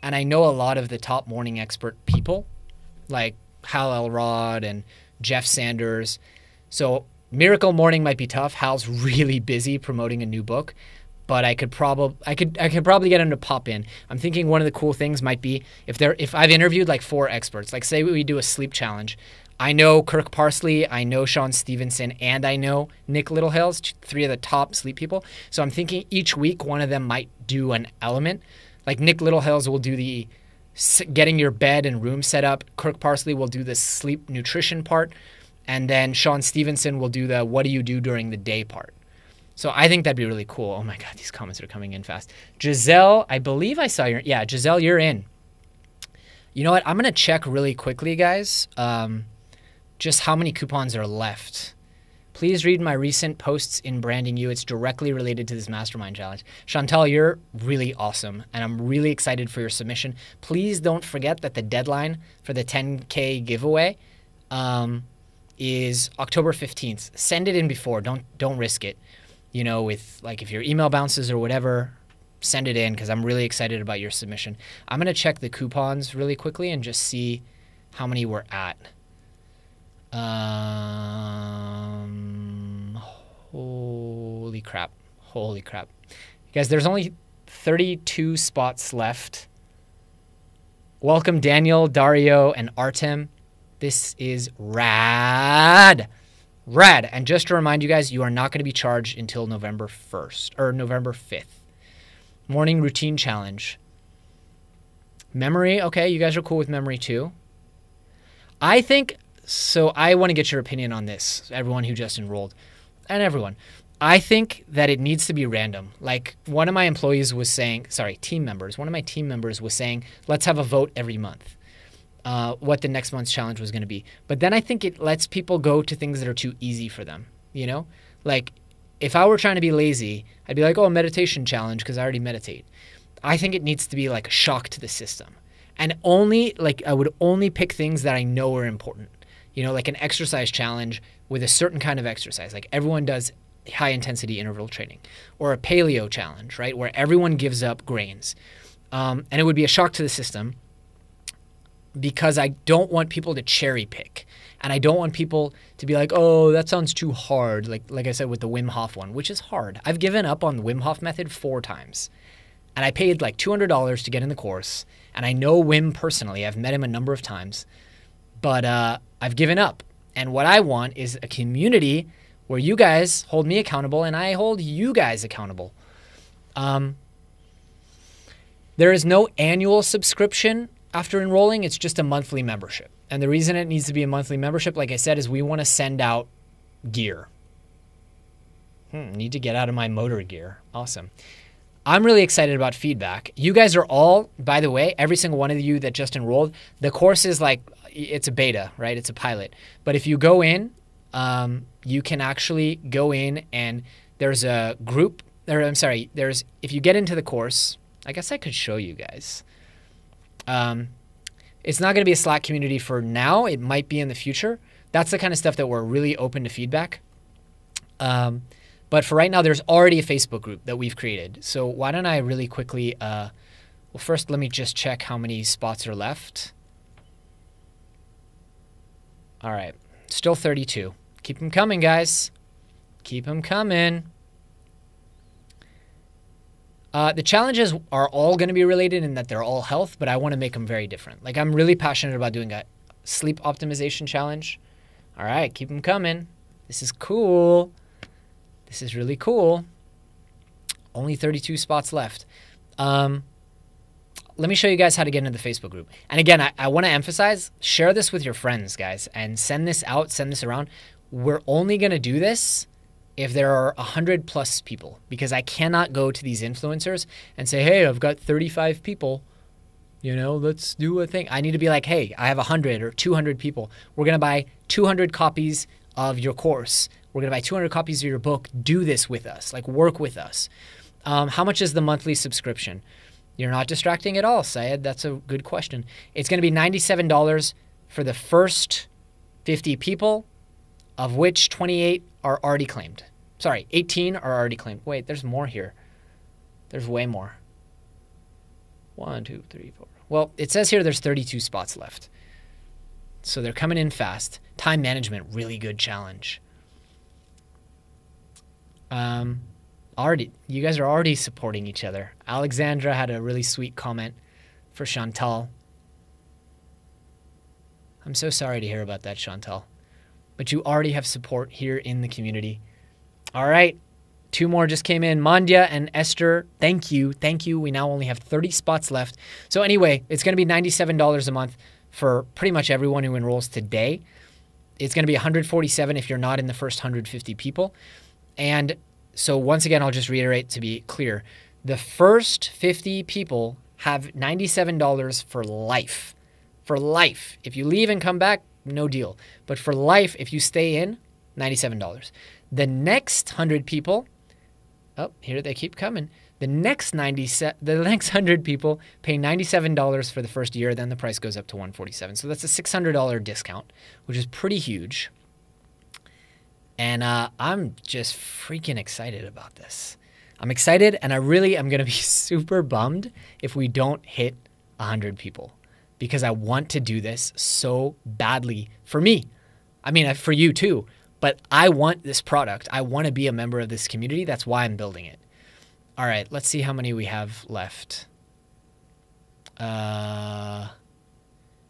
And I know a lot of the top morning expert people, like Hal Elrod and Jeff Sanders. So Miracle Morning might be tough. Hal's really busy promoting a new book, but I could probably get him to pop in. I'm thinking one of the cool things might be if I've interviewed like 4 experts, like say we do a sleep challenge. I know Kirk Parsley, I know Sean Stevenson, and I know Nick Littlehales, 3 of the top sleep people. So I'm thinking each week one of them might do an element. Like Nick Littlehales will do the getting your bed and room set up. Kirk Parsley will do the sleep nutrition part. And then Sean Stevenson will do the what do you do during the day part. So I think that'd be really cool. Oh my God, these comments are coming in fast. Giselle, I believe I saw Giselle, you're in. You know what? I'm going to check really quickly, guys, just how many coupons are left. Please read my recent posts in Branding You. It's directly related to this mastermind challenge. Chantal, you're really awesome, and I'm really excited for your submission. Please don't forget that the deadline for the 10K giveaway is October 15th. Send it in before. Don't risk it. You know, with like if your email bounces or whatever, send it in because I'm really excited about your submission. I'm going to check the coupons really quickly and just see how many we're at. Holy crap. Holy crap. Guys, there's only 32 spots left. Welcome Daniel, Dario, and Artem. This is rad. Rad. And just to remind you guys, you are not going to be charged until November 1st or November 5th. Morning routine challenge. Memory. Okay, you guys are cool with memory too. I think, so I want to get your opinion on this, everyone who just enrolled, and everyone. I think that it needs to be random. Like one of my employees was saying, team members, one of my team members was saying, let's have a vote every month, what the next month's challenge was going to be. But then I think it lets people go to things that are too easy for them, you know? Like if I were trying to be lazy, I'd be like, oh, meditation challenge because I already meditate. I think it needs to be like a shock to the system. And only, like I would only pick things that I know are important. You know, like an exercise challenge with a certain kind of exercise. Like everyone does high intensity interval training, or a paleo challenge, right? Where everyone gives up grains. And it would be a shock to the system because I don't want people to cherry pick. And I don't want people to be like, oh, that sounds too hard. Like I said with the Wim Hof one, which is hard. I've given up on the Wim Hof method 4 times. And I paid like $200 to get in the course. And I know Wim personally. I've met him a number of times. But I've given up. And what I want is a community where you guys hold me accountable and I hold you guys accountable. There is no annual subscription after enrolling. It's just a monthly membership. And the reason it needs to be a monthly membership, like I said, is we want to send out gear. Need to get out of my motor gear. Awesome. I'm really excited about feedback. You guys are all, by the way, every single one of you that just enrolled, the course is like, it's a beta, right? It's a pilot. But if you go in, you can actually go in and there's a group, if you get into the course, I guess I could show you guys. It's not going to be a Slack community for now. It might be in the future. That's the kind of stuff that we're really open to feedback. But for right now, there's already a Facebook group that we've created. So why don't I really quickly, well, first let me just check how many spots are left. All right, still 32. Keep them coming, guys. Keep them coming. The challenges are all going to be related in that they're all health, but I want to make them very different. Like I'm really passionate about doing a sleep optimization challenge. All right, keep them coming. This is cool. This is really cool. Only 32 spots left. Let me show you guys how to get into the Facebook group. And again, I want to emphasize, share this with your friends, guys, and send this out, send this around. We're only going to do this if there are 100 plus people, because I cannot go to these influencers and say, hey, I've got 35 people, you know, let's do a thing. I need to be like, hey, I have 100 or 200 people. We're going to buy 200 copies of your course. We're going to buy 200 copies of your book. Do this with us, like work with us. How much is the monthly subscription? You're not distracting at all, Syed. That's a good question. It's going to be $97 for the first 50 people, of which 28 are already claimed. Sorry, 18 are already claimed. Wait, there's more here. There's way more. 1, 2, 3, 4. Well, it says here there's 32 spots left. So they're coming in fast. Time management, really good challenge. You guys are already supporting each other. Alexandra had a really sweet comment for Chantal. I'm so sorry to hear about that, Chantal. But you already have support here in the community. All right. 2 more just came in. Mandya and Esther, thank you. Thank you. We now only have 30 spots left. So anyway, it's going to be $97 a month for pretty much everyone who enrolls today. It's going to be $147 if you're not in the first 150 people. And so once again, I'll just reiterate to be clear. The first 50 people have $97 for life. For life. If you leave and come back, no deal. But for life, if you stay in, $97. The next 100 people, oh, here they keep coming. The next 100 people pay $97 for the first year, then the price goes up to $147. So that's a $600 discount, which is pretty huge. And I'm just freaking excited about this. I'm excited, and I really am going to be super bummed if we don't hit 100 people, because I want to do this so badly for me. I mean, for you too, but I want this product. I want to be a member of this community. That's why I'm building it. All right, let's see how many we have left. You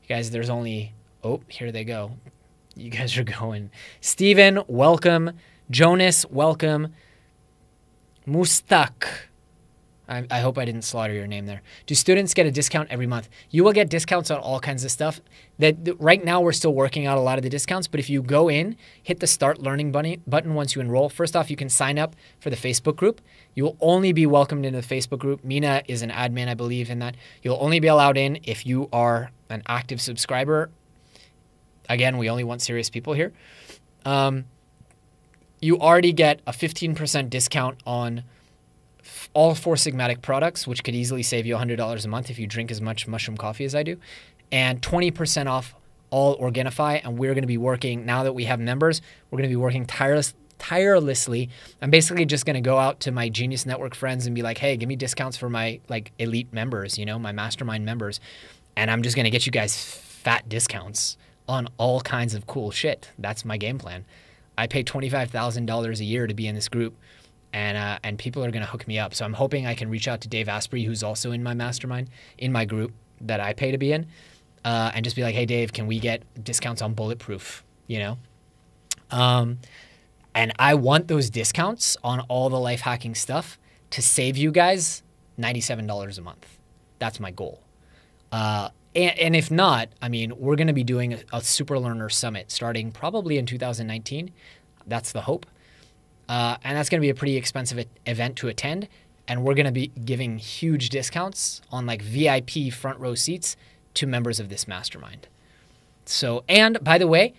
guys, there's only, oh, here they go. You guys are going. Steven, welcome. Jonas, welcome. Mustak. I hope I didn't slaughter your name there. Do students get a discount every month? You will get discounts on all kinds of stuff. Right now, we're still working out a lot of the discounts, but if you go in, hit the Start Learning button once you enroll. First off, you can sign up for the Facebook group. You will only be welcomed into the Facebook group. Mina is an admin, I believe, in that. You'll only be allowed in if you are an active subscriber. Again, we only want serious people here. You already get a 15% discount on all 4 Sigmatic products, which could easily save you $100 a month if you drink as much mushroom coffee as I do, and 20% off all Organifi. And we're going to be working, now that we have members, we're going to be working tirelessly. I'm basically just going to go out to my Genius Network friends and be like, hey, give me discounts for my like elite members, my mastermind members. And I'm just going to get you guys fat discounts on all kinds of cool shit. That's my game plan. I pay $25,000 a year to be in this group. And people are going to hook me up. So I'm hoping I can reach out to Dave Asprey, who's also in my mastermind, in my group that I pay to be in, and just be like, hey, Dave, can we get discounts on Bulletproof, And I want those discounts on all the life hacking stuff to save you guys $97 a month. That's my goal. And if not, I mean, we're going to be doing a Super Learner Summit starting probably in 2019. That's the hope. And that's going to be a pretty expensive event to attend. And we're going to be giving huge discounts on like VIP front row seats to members of this mastermind. So, and by the way,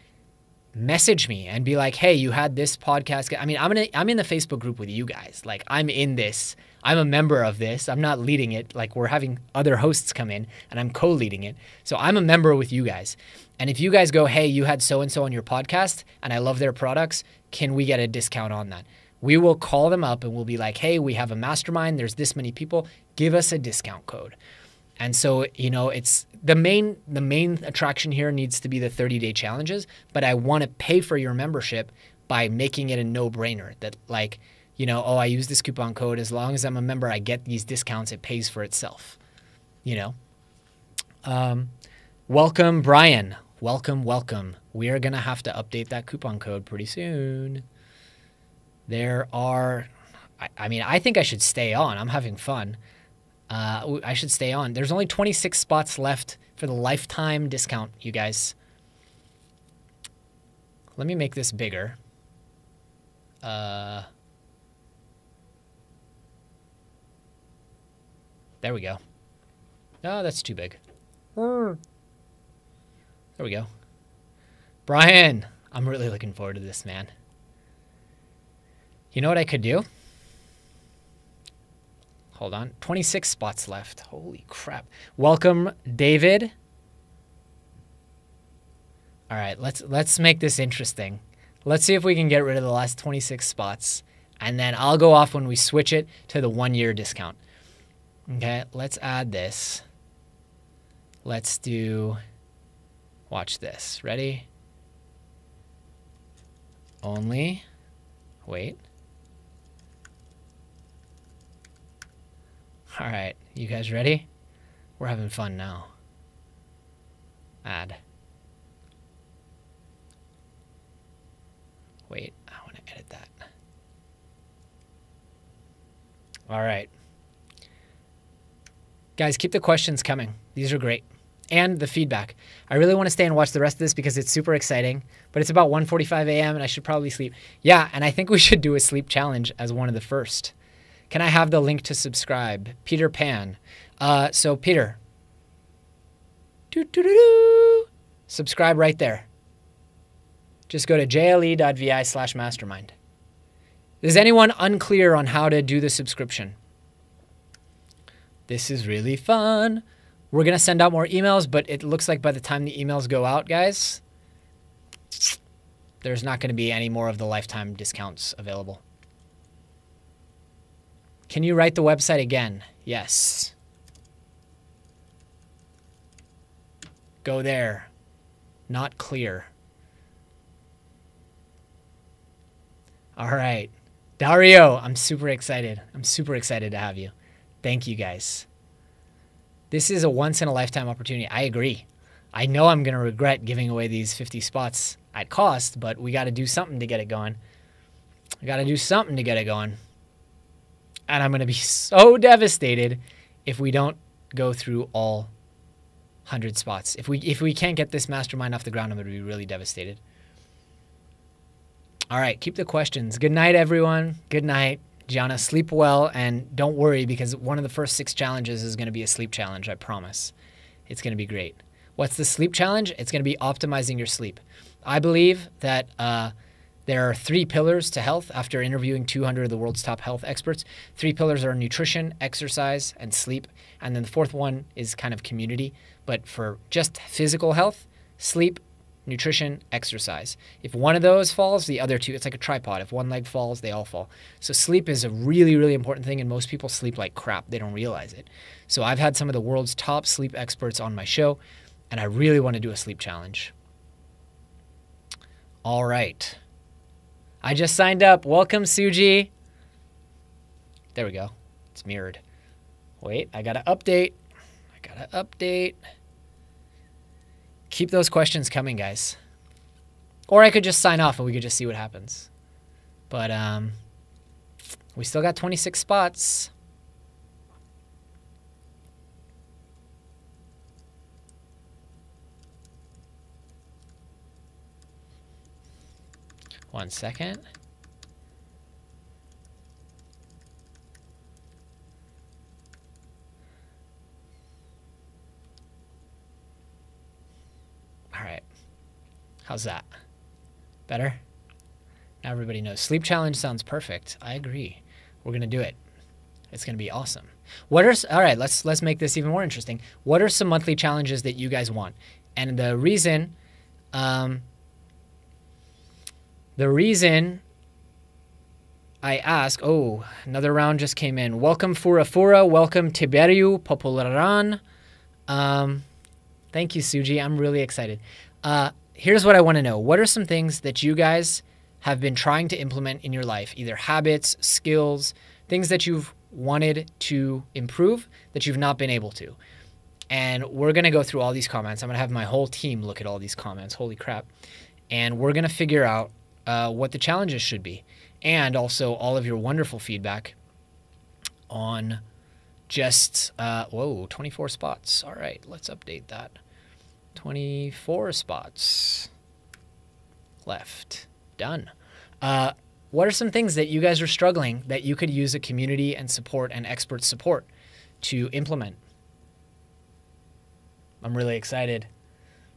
message me and be like, hey, you had this podcast. I mean, I'm in the Facebook group with you guys. Like, I'm in this. I'm a member of this. I'm not leading it. Like, we're having other hosts come in and I'm co-leading it. So I'm a member with you guys. And if you guys go, hey, you had so-and-so on your podcast and I love their products, can we get a discount on that? We will call them up and we'll be like, hey, we have a mastermind. There's this many people. Give us a discount code. And so, it's the main attraction here needs to be the 30-day challenges, but I want to pay for your membership by making it a no-brainer that like, I use this coupon code. As long as I'm a member, I get these discounts. It pays for itself, Welcome, Brian. Welcome. We are going to have to update that coupon code pretty soon. I think I should stay on. I'm having fun. I should stay on. There's only 26 spots left for the lifetime discount, you guys. Let me make this bigger. There we go. Oh, that's too big. There we go. Brian, I'm really looking forward to this, man. You know what I could do? Hold on. 26 spots left. Holy crap. Welcome, David. All right, let's make this interesting. Let's see if we can get rid of the last 26 spots. And then I'll go off when we switch it to the 1-year discount. Okay, let's add this. Let's do, watch this. Ready? Only, wait. All right, you guys ready? We're having fun now. Add. Wait, I want to edit that. All right. Guys, keep the questions coming. These are great. And the feedback. I really want to stay and watch the rest of this because it's super exciting, but it's about 1:45 a.m. and I should probably sleep. Yeah, and I think we should do a sleep challenge as one of the first. Can I have the link to subscribe? Peter Pan. So Peter, Subscribe right there. Just go to jle.vi/mastermind. Is anyone unclear on how to do the subscription? This is really fun. We're going to send out more emails, but it looks like by the time the emails go out, guys, there's not going to be any more of the lifetime discounts available. Can you write the website again? Yes. Go there. Not clear. All right. Dario, I'm super excited. I'm super excited to have you. Thank you, guys. This is a once-in-a-lifetime opportunity. I agree. I know I'm going to regret giving away these 50 spots at cost, but we got to do something to get it going. We got to do something to get it going. And I'm going to be so devastated if we don't go through all 100 spots. If we can't get this mastermind off the ground, I'm going to be really devastated. All right, keep the questions. Good night, everyone. Good night. Gianna, sleep well, and don't worry because one of the first 6 challenges is going to be a sleep challenge, I promise. It's going to be great. What's the sleep challenge? It's going to be optimizing your sleep. I believe that there are 3 pillars to health after interviewing 200 of the world's top health experts. 3 pillars are nutrition, exercise, and sleep. And then the 4th one is kind of community. But for just physical health, sleep, nutrition, exercise. If one of those falls, the other 2, it's like a tripod. If one leg falls, they all fall. So sleep is a really, really important thing, and most people sleep like crap. They don't realize it. So I've had some of the world's top sleep experts on my show, and I really want to do a sleep challenge. All right. I just signed up. Welcome, Suji. There we go. It's mirrored. Wait, I got to update. Keep those questions coming, guys. Or I could just sign off and we could just see what happens. But we still got 26 spots. One second. All right. How's that? Better? Now everybody knows. Sleep challenge sounds perfect. I agree. We're going to do it. It's going to be awesome. All right, let's make this even more interesting. What are some monthly challenges that you guys want? And the reason I ask, another round just came in. Welcome Fura. Welcome Tiberiu Popularan. Thank you, Suji. I'm really excited. Here's what I want to know. What are some things that you guys have been trying to implement in your life? Either habits, skills, things that you've wanted to improve that you've not been able to. And we're going to go through all these comments. I'm going to have my whole team look at all these comments. Holy crap. And we're going to figure out what the challenges should be. And also all of your wonderful feedback on just, 24 spots. All right, let's update that. 24 spots left. Done. What are some things that you guys are struggling that you could use a community and support and expert support to implement? I'm really excited.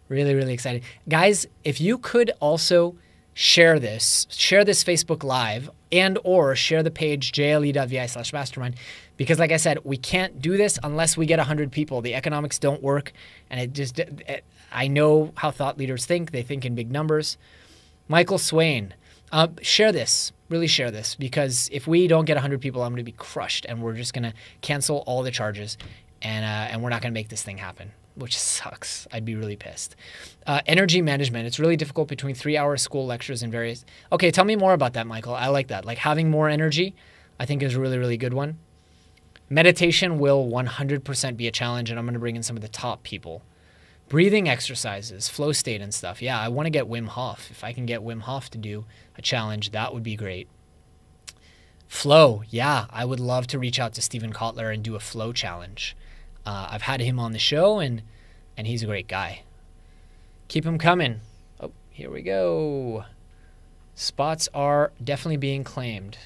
Really, really excited. Guys, if you could also share this Facebook Live and or share the page jle.vi/mastermind, because like I said, we can't do this unless we get 100 people. The economics don't work, and I know how thought leaders think. They think in big numbers. Michael Swain, share this. Really share this, because if we don't get 100 people, I'm going to be crushed, and we're just going to cancel all the charges, and we're not going to make this thing happen, which sucks. I'd be really pissed. Energy management. It's really difficult between 3-hour school lectures and various... Okay, tell me more about that, Michael. I like that. Like having more energy, I think is a really, really good one. Meditation will 100% be a challenge, and I'm going to bring in some of the top people. Breathing exercises, flow state and stuff. Yeah, I want to get Wim Hof. If I can get Wim Hof to do a challenge, that would be great. Flow. Yeah, I would love to reach out to Stephen Kotler and do a flow challenge. I've had him on the show, and he's a great guy. Keep him coming. Oh, here we go. Spots are definitely being claimed.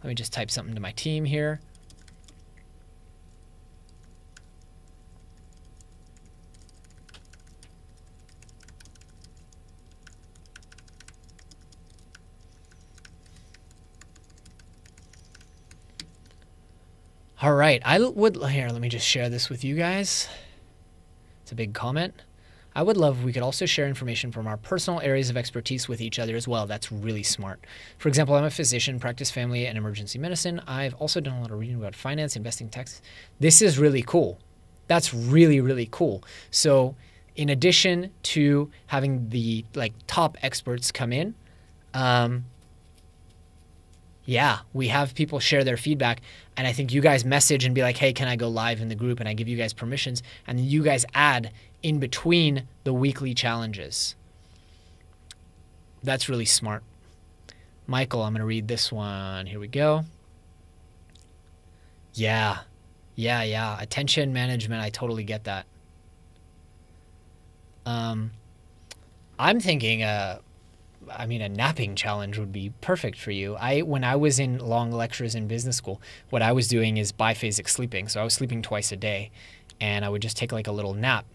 Let me just type something to my team here. All right. Here, let me just share this with you guys. It's a big comment. I would love if we could also share information from our personal areas of expertise with each other as well. That's really smart. For example, I'm a physician, practice family and emergency medicine. I've also done a lot of reading about finance, investing, tax. This is really cool. That's really, really cool. So in addition to having the top experts come in, yeah, we have people share their feedback, and I think you guys message and be like, hey, can I go live in the group? And I give you guys permissions, and then you guys add in between the weekly challenges. That's really smart. Michael, I'm going to read this one. Here we go. Yeah. Attention management, I totally get that. I'm thinking a napping challenge would be perfect for you. When I was in long lectures in business school, what I was doing is biphasic sleeping. So I was sleeping twice a day, and I would just take like a little nap.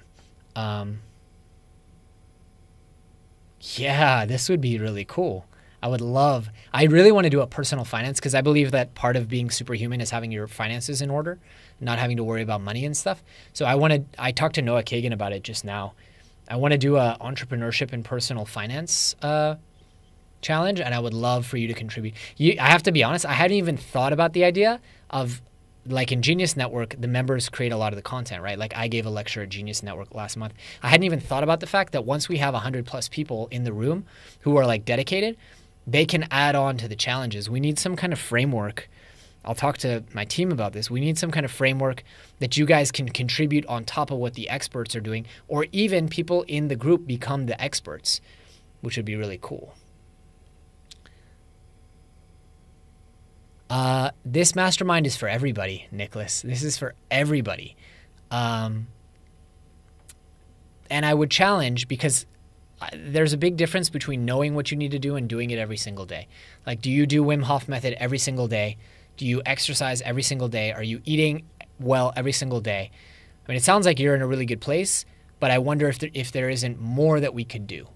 Yeah, this would be really cool. I really want to do a personal finance because I believe that part of being superhuman is having your finances in order, not having to worry about money and stuff. So I talked to Noah Kagan about it just now. I want to do a entrepreneurship and personal finance challenge, and I would love for you to contribute. I have to be honest, I hadn't even thought about the idea of, like in Genius Network, the members create a lot of the content, right? Like I gave a lecture at Genius Network last month. I hadn't even thought about the fact that once we have 100 plus people in the room who are like dedicated, they can add on to the challenges. We need some kind of framework. I'll talk to my team about this. We need some kind of framework that you guys can contribute on top of what the experts are doing, or even people in the group become the experts, which would be really cool. This mastermind is for everybody, Nicholas. This is for everybody. And I would challenge, because there's a big difference between knowing what you need to do and doing it every single day. Like, do you do Wim Hof method every single day? Do you exercise every single day? Are you eating well every single day? I mean, it sounds like you're in a really good place, but I wonder if there isn't more that we could do,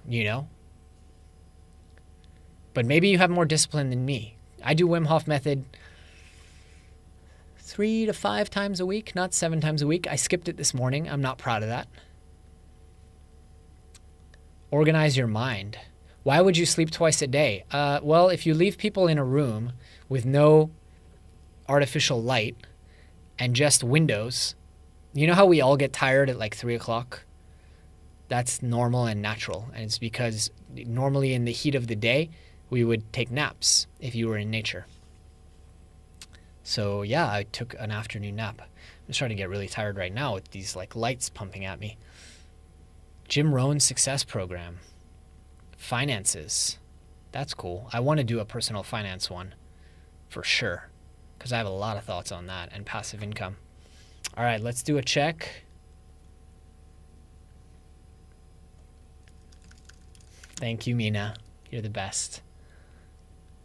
you know? But maybe you have more discipline than me. I do Wim Hof method 3 to 5 times a week, not 7 times a week. I skipped it this morning. I'm not proud of that. Organize your mind. Why would you sleep twice a day? Well, if you leave people in a room with no artificial light and just windows, you know how we all get tired at like 3 o'clock? That's normal and natural. And it's because normally in the heat of the day, we would take naps if you were in nature. So yeah, I took an afternoon nap. I'm starting to get really tired right now with these like lights pumping at me. Jim Rohn's success program. Finances. That's cool. I want to do a personal finance one for sure, because I have a lot of thoughts on that, and passive income. All right, let's do a check. Thank you, Mina. You're the best.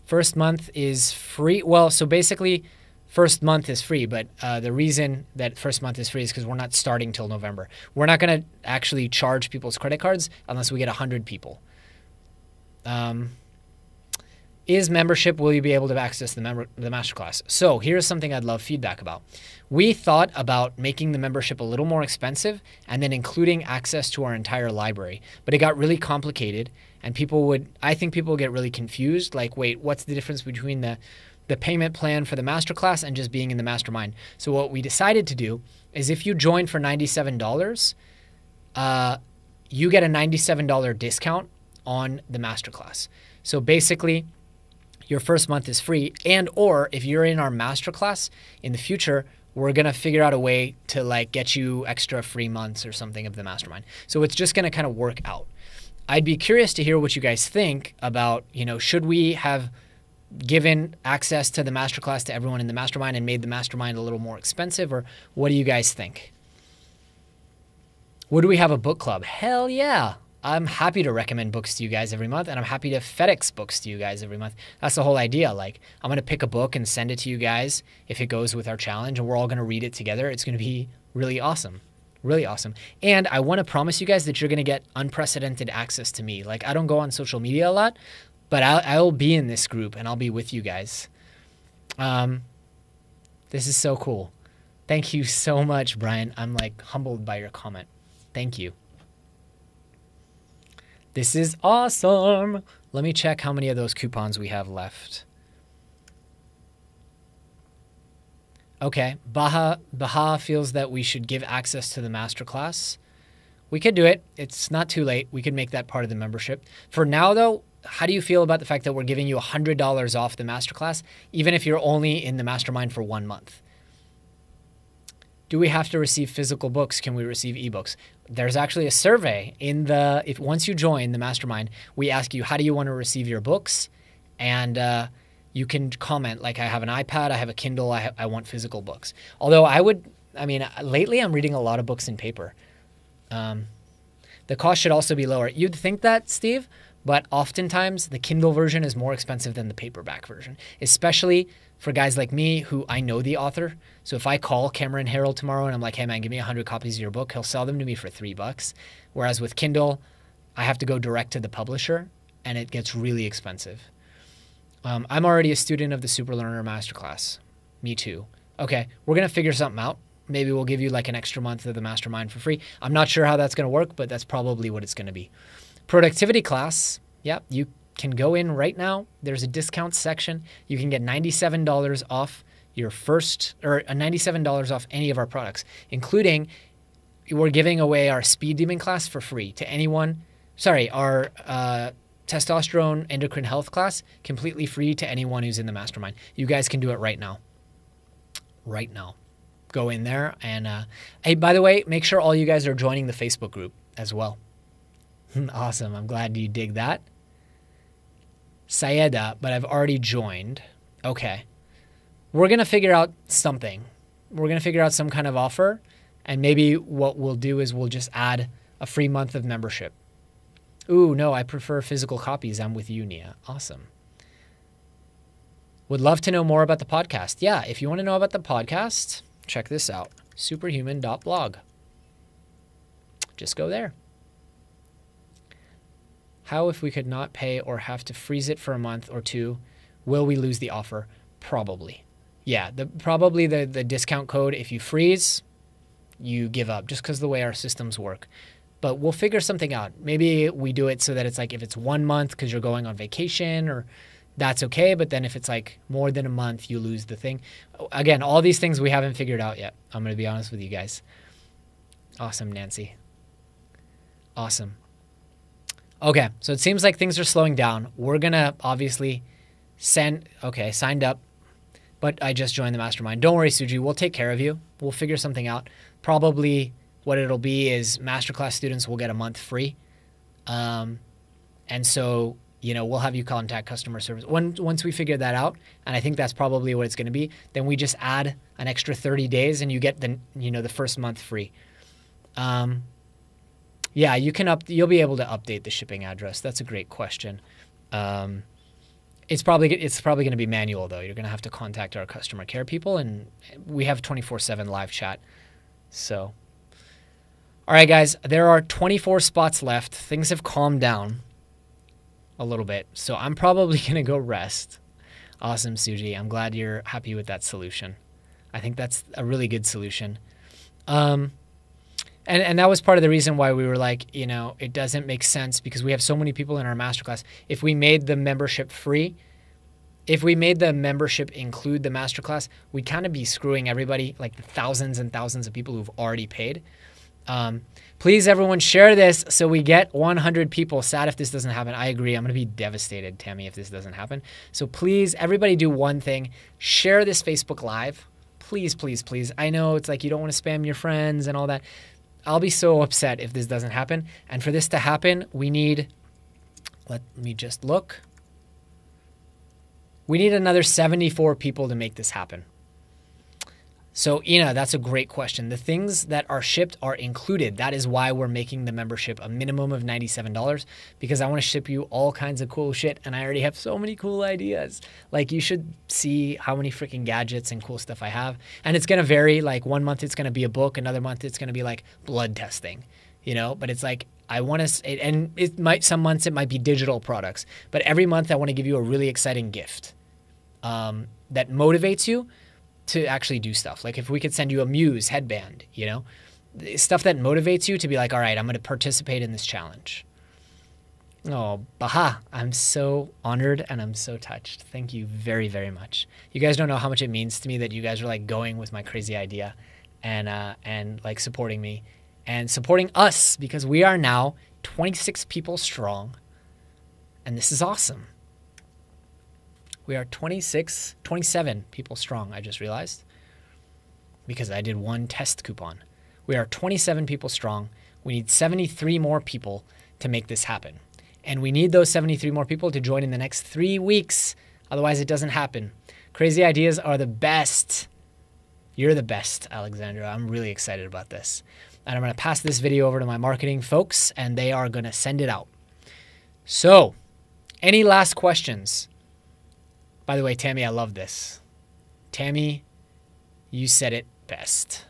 First month is free. Well, so basically, first month is free, but the reason that first month is free is because we're not starting till November. We're not going to actually charge people's credit cards unless we get 100 people. Is membership, will you be able to access the masterclass? So here's something I'd love feedback about. We thought about making the membership a little more expensive and then including access to our entire library, but it got really complicated, and I think people would get really confused, like, wait, what's the difference between the payment plan for the masterclass and just being in the mastermind? So what we decided to do is if you join for $97, you get a $97 discount on the masterclass. So basically, your first month is free, and or if you're in our masterclass in the future, we're going to figure out a way to like get you extra free months or something of the mastermind. So it's just going to kind of work out. I'd be curious to hear what you guys think about, should we have given access to the masterclass to everyone in the mastermind and made the mastermind a little more expensive, or what do you guys think? Would we have a book club? Hell yeah. I'm happy to recommend books to you guys every month, and I'm happy to FedEx books to you guys every month. That's the whole idea. Like, I'm going to pick a book and send it to you guys if it goes with our challenge, and we're all going to read it together. It's going to be really awesome. Really awesome. And I want to promise you guys that you're going to get unprecedented access to me. Like, I don't go on social media a lot, but I'll be in this group, and I'll be with you guys. This This is so cool. Thank you so much, Brian. I'm like humbled by your comment. Thank you. This is awesome. Let me check how many of those coupons we have left. Okay, Baha feels that we should give access to the masterclass. We could do it. It's not too late. We could make that part of the membership. For now, though, how do you feel about the fact that we're giving you $100 off the masterclass, even if you're only in the mastermind for 1 month? Do we have to receive physical books? Can we receive ebooks? There's actually a survey in the, once you join the mastermind, we ask you, how do you want to receive your books? And you can comment, like, I have an iPad, I have a Kindle, I want physical books. Although lately I'm reading a lot of books in paper. The cost should also be lower. You'd think that, Steve, but oftentimes the Kindle version is more expensive than the paperback version, especially for guys like me who I know the author. So if I call Cameron Harrell tomorrow and I'm like, hey man, give me 100 copies of your book, he'll sell them to me for $3. Whereas with Kindle, I have to go direct to the publisher and it gets really expensive. I'm already a student of the Super Learner Masterclass. Me too. Okay, we're going to figure something out. Maybe we'll give you like an extra month of the mastermind for free. I'm not sure how that's going to work, but that's probably what it's going to be. Productivity class. Yep, you can go in right now. There's a discount section. You can get $97 off your first, or $97 off any of our products, including we're giving away our speed demon class for free to anyone. Sorry, our testosterone endocrine health class, completely free to anyone who's in the mastermind. You guys can do it right now. Right now. Go in there and, hey, by the way, make sure all you guys are joining the Facebook group as well. Awesome. I'm glad you dig that. Sayeda, but I've already joined. Okay. We're going to figure out something. We're going to figure out some kind of offer. And maybe what we'll do is we'll just add a free month of membership. Ooh, no, I prefer physical copies. I'm with you, Nia. Awesome. Would love to know more about the podcast. Yeah, if you want to know about the podcast, check this out. Superhuman.blog. Just go there. How if we could not pay or have to freeze it for a month or two, will we lose the offer? Probably. Yeah, probably the discount code, if you freeze, you give up just because of the way our systems work. But we'll figure something out. Maybe we do it so that it's like if it's 1 month because you're going on vacation, or that's okay. But then if it's like more than a month, you lose the thing. Again, all these things we haven't figured out yet. I'm going to be honest with you guys. Awesome, Nancy. Awesome. Okay, so it seems like things are slowing down. We're going to obviously signed up, but I just joined the mastermind. Don't worry, Suji, we'll take care of you. We'll figure something out. Probably what it'll be is masterclass students will get a month free. And so, we'll have you contact customer service. Once we figure that out, and I think that's probably what it's going to be, then we just add an extra 30 days and you get the first month free. Yeah, you'll be able to update the shipping address. That's a great question. It's probably going to be manual though. You're going to have to contact our customer care people, and we have 24/7 live chat. So, all right, guys, there are 24 spots left. Things have calmed down a little bit, so I'm probably going to go rest. Awesome, Suji. I'm glad you're happy with that solution. I think that's a really good solution. And that was part of the reason why we were like, it doesn't make sense because we have so many people in our masterclass. If we made the membership free, if we made the membership include the masterclass, we'd kind of be screwing everybody, like the thousands and thousands of people who've already paid. Please, everyone, share this so we get 100 people. Sad if this doesn't happen. I agree. I'm going to be devastated, Tammy, if this doesn't happen. So please, everybody do one thing. Share this Facebook Live. Please, please, please. I know it's like you don't want to spam your friends and all that. I'll be so upset if this doesn't happen. And for this to happen, we need, let me just look. We need another 74 people to make this happen. So, Ina, that's a great question. The things that are shipped are included. That is why we're making the membership a minimum of $97, because I want to ship you all kinds of cool shit, and I already have so many cool ideas. Like, you should see how many freaking gadgets and cool stuff I have. And it's going to vary. Like, 1 month it's going to be a book. Another month it's going to be like blood testing, But it's like, I want to, and some months it might be digital products. But every month I want to give you a really exciting gift that motivates you. to actually do stuff. Like if we could send you a Muse headband, you know, stuff that motivates you to be like, all right, I'm going to participate in this challenge. Oh, Baha, I'm so honored and I'm so touched. Thank you very, very much. You guys don't know how much it means to me that you guys are like going with my crazy idea and like supporting me and supporting us, because we are now 26 people strong. And this is awesome. We are 27 people strong, I just realized, because I did one test coupon. We are 27 people strong. We need 73 more people to make this happen. And we need those 73 more people to join in the next 3 weeks. Otherwise, it doesn't happen. Crazy ideas are the best. You're the best, Alexandra. I'm really excited about this. And I'm going to pass this video over to my marketing folks, and they are going to send it out. So, any last questions? By the way, Tammy, I love this. Tammy, you said it best.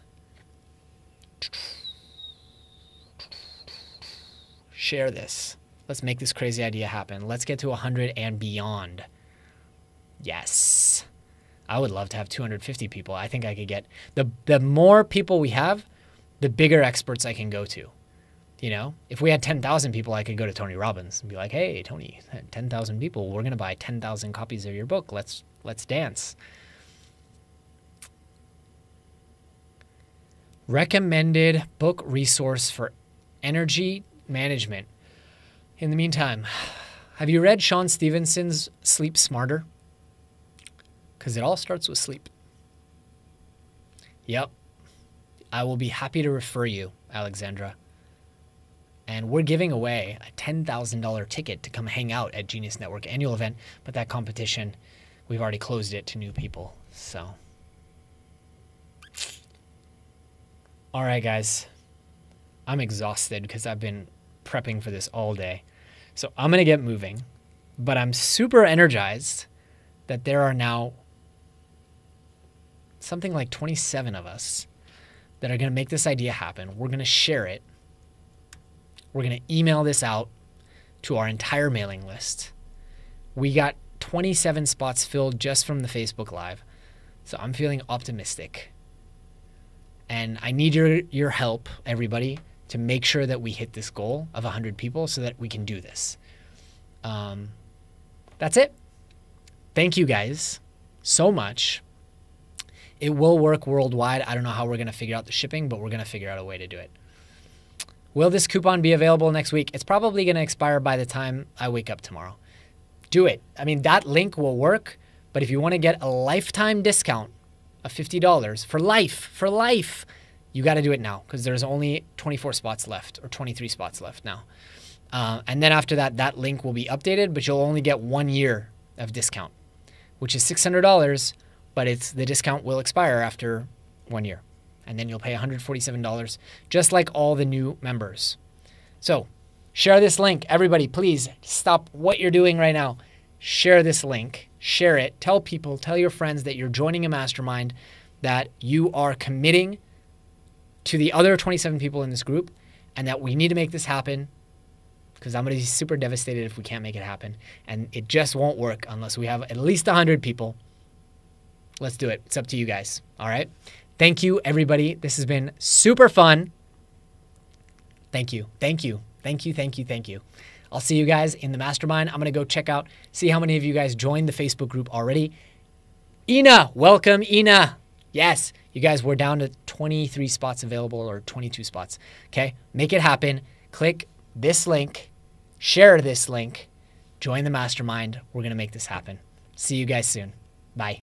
Share this. Let's make this crazy idea happen. Let's get to 100 and beyond. Yes. I would love to have 250 people. I think I could get... The more people we have, the bigger experts I can go to. You know? If we had 10,000 people, I could go to Tony Robbins and be like, hey, Tony, 10,000 people. We're going to buy 10,000 copies of your book. Let's dance. Recommended book resource for energy management. In the meantime, have you read Sean Stevenson's Sleep Smarter? Because it all starts with sleep. Yep. I will be happy to refer you, Alexandra. And we're giving away a $10,000 ticket to come hang out at Genius Network annual event, but that competition, we've already closed it to new people. So, all right, guys. I'm exhausted because I've been prepping for this all day. So I'm going to get moving, but I'm super energized that there are now something like 27 of us that are going to make this idea happen. We're going to share it. We're going to email this out to our entire mailing list. We got 27 spots filled just from the Facebook Live. So I'm feeling optimistic. And I need your help, everybody, to make sure that we hit this goal of 100 people so that we can do this. That's it. Thank you guys so much. It will work worldwide. I don't know how we're going to figure out the shipping, but we're going to figure out a way to do it. Will this coupon be available next week? It's probably going to expire by the time I wake up tomorrow. Do it. I mean, that link will work, but if you want to get a lifetime discount of $50 for life, you got to do it now because there's only 24 spots left or 23 spots left now. And then after that, that link will be updated, but you'll only get 1 year of discount, which is $600, but the discount will expire after 1 year. And then you'll pay $147, just like all the new members. So share this link. Everybody, please stop what you're doing right now. Share this link. Share it. Tell people, tell your friends that you're joining a mastermind, that you are committing to the other 27 people in this group, and that we need to make this happen because I'm going to be super devastated if we can't make it happen. And it just won't work unless we have at least 100 people. Let's do it. It's up to you guys. All right. Thank you, everybody. This has been super fun. Thank you. Thank you. Thank you. Thank you. Thank you. I'll see you guys in the mastermind. I'm going to go check out, see how many of you guys joined the Facebook group already. Ina, welcome, Ina. Yes, you guys, we're down to 23 spots available or 22 spots. Okay, make it happen. Click this link, share this link, join the mastermind. We're going to make this happen. See you guys soon. Bye.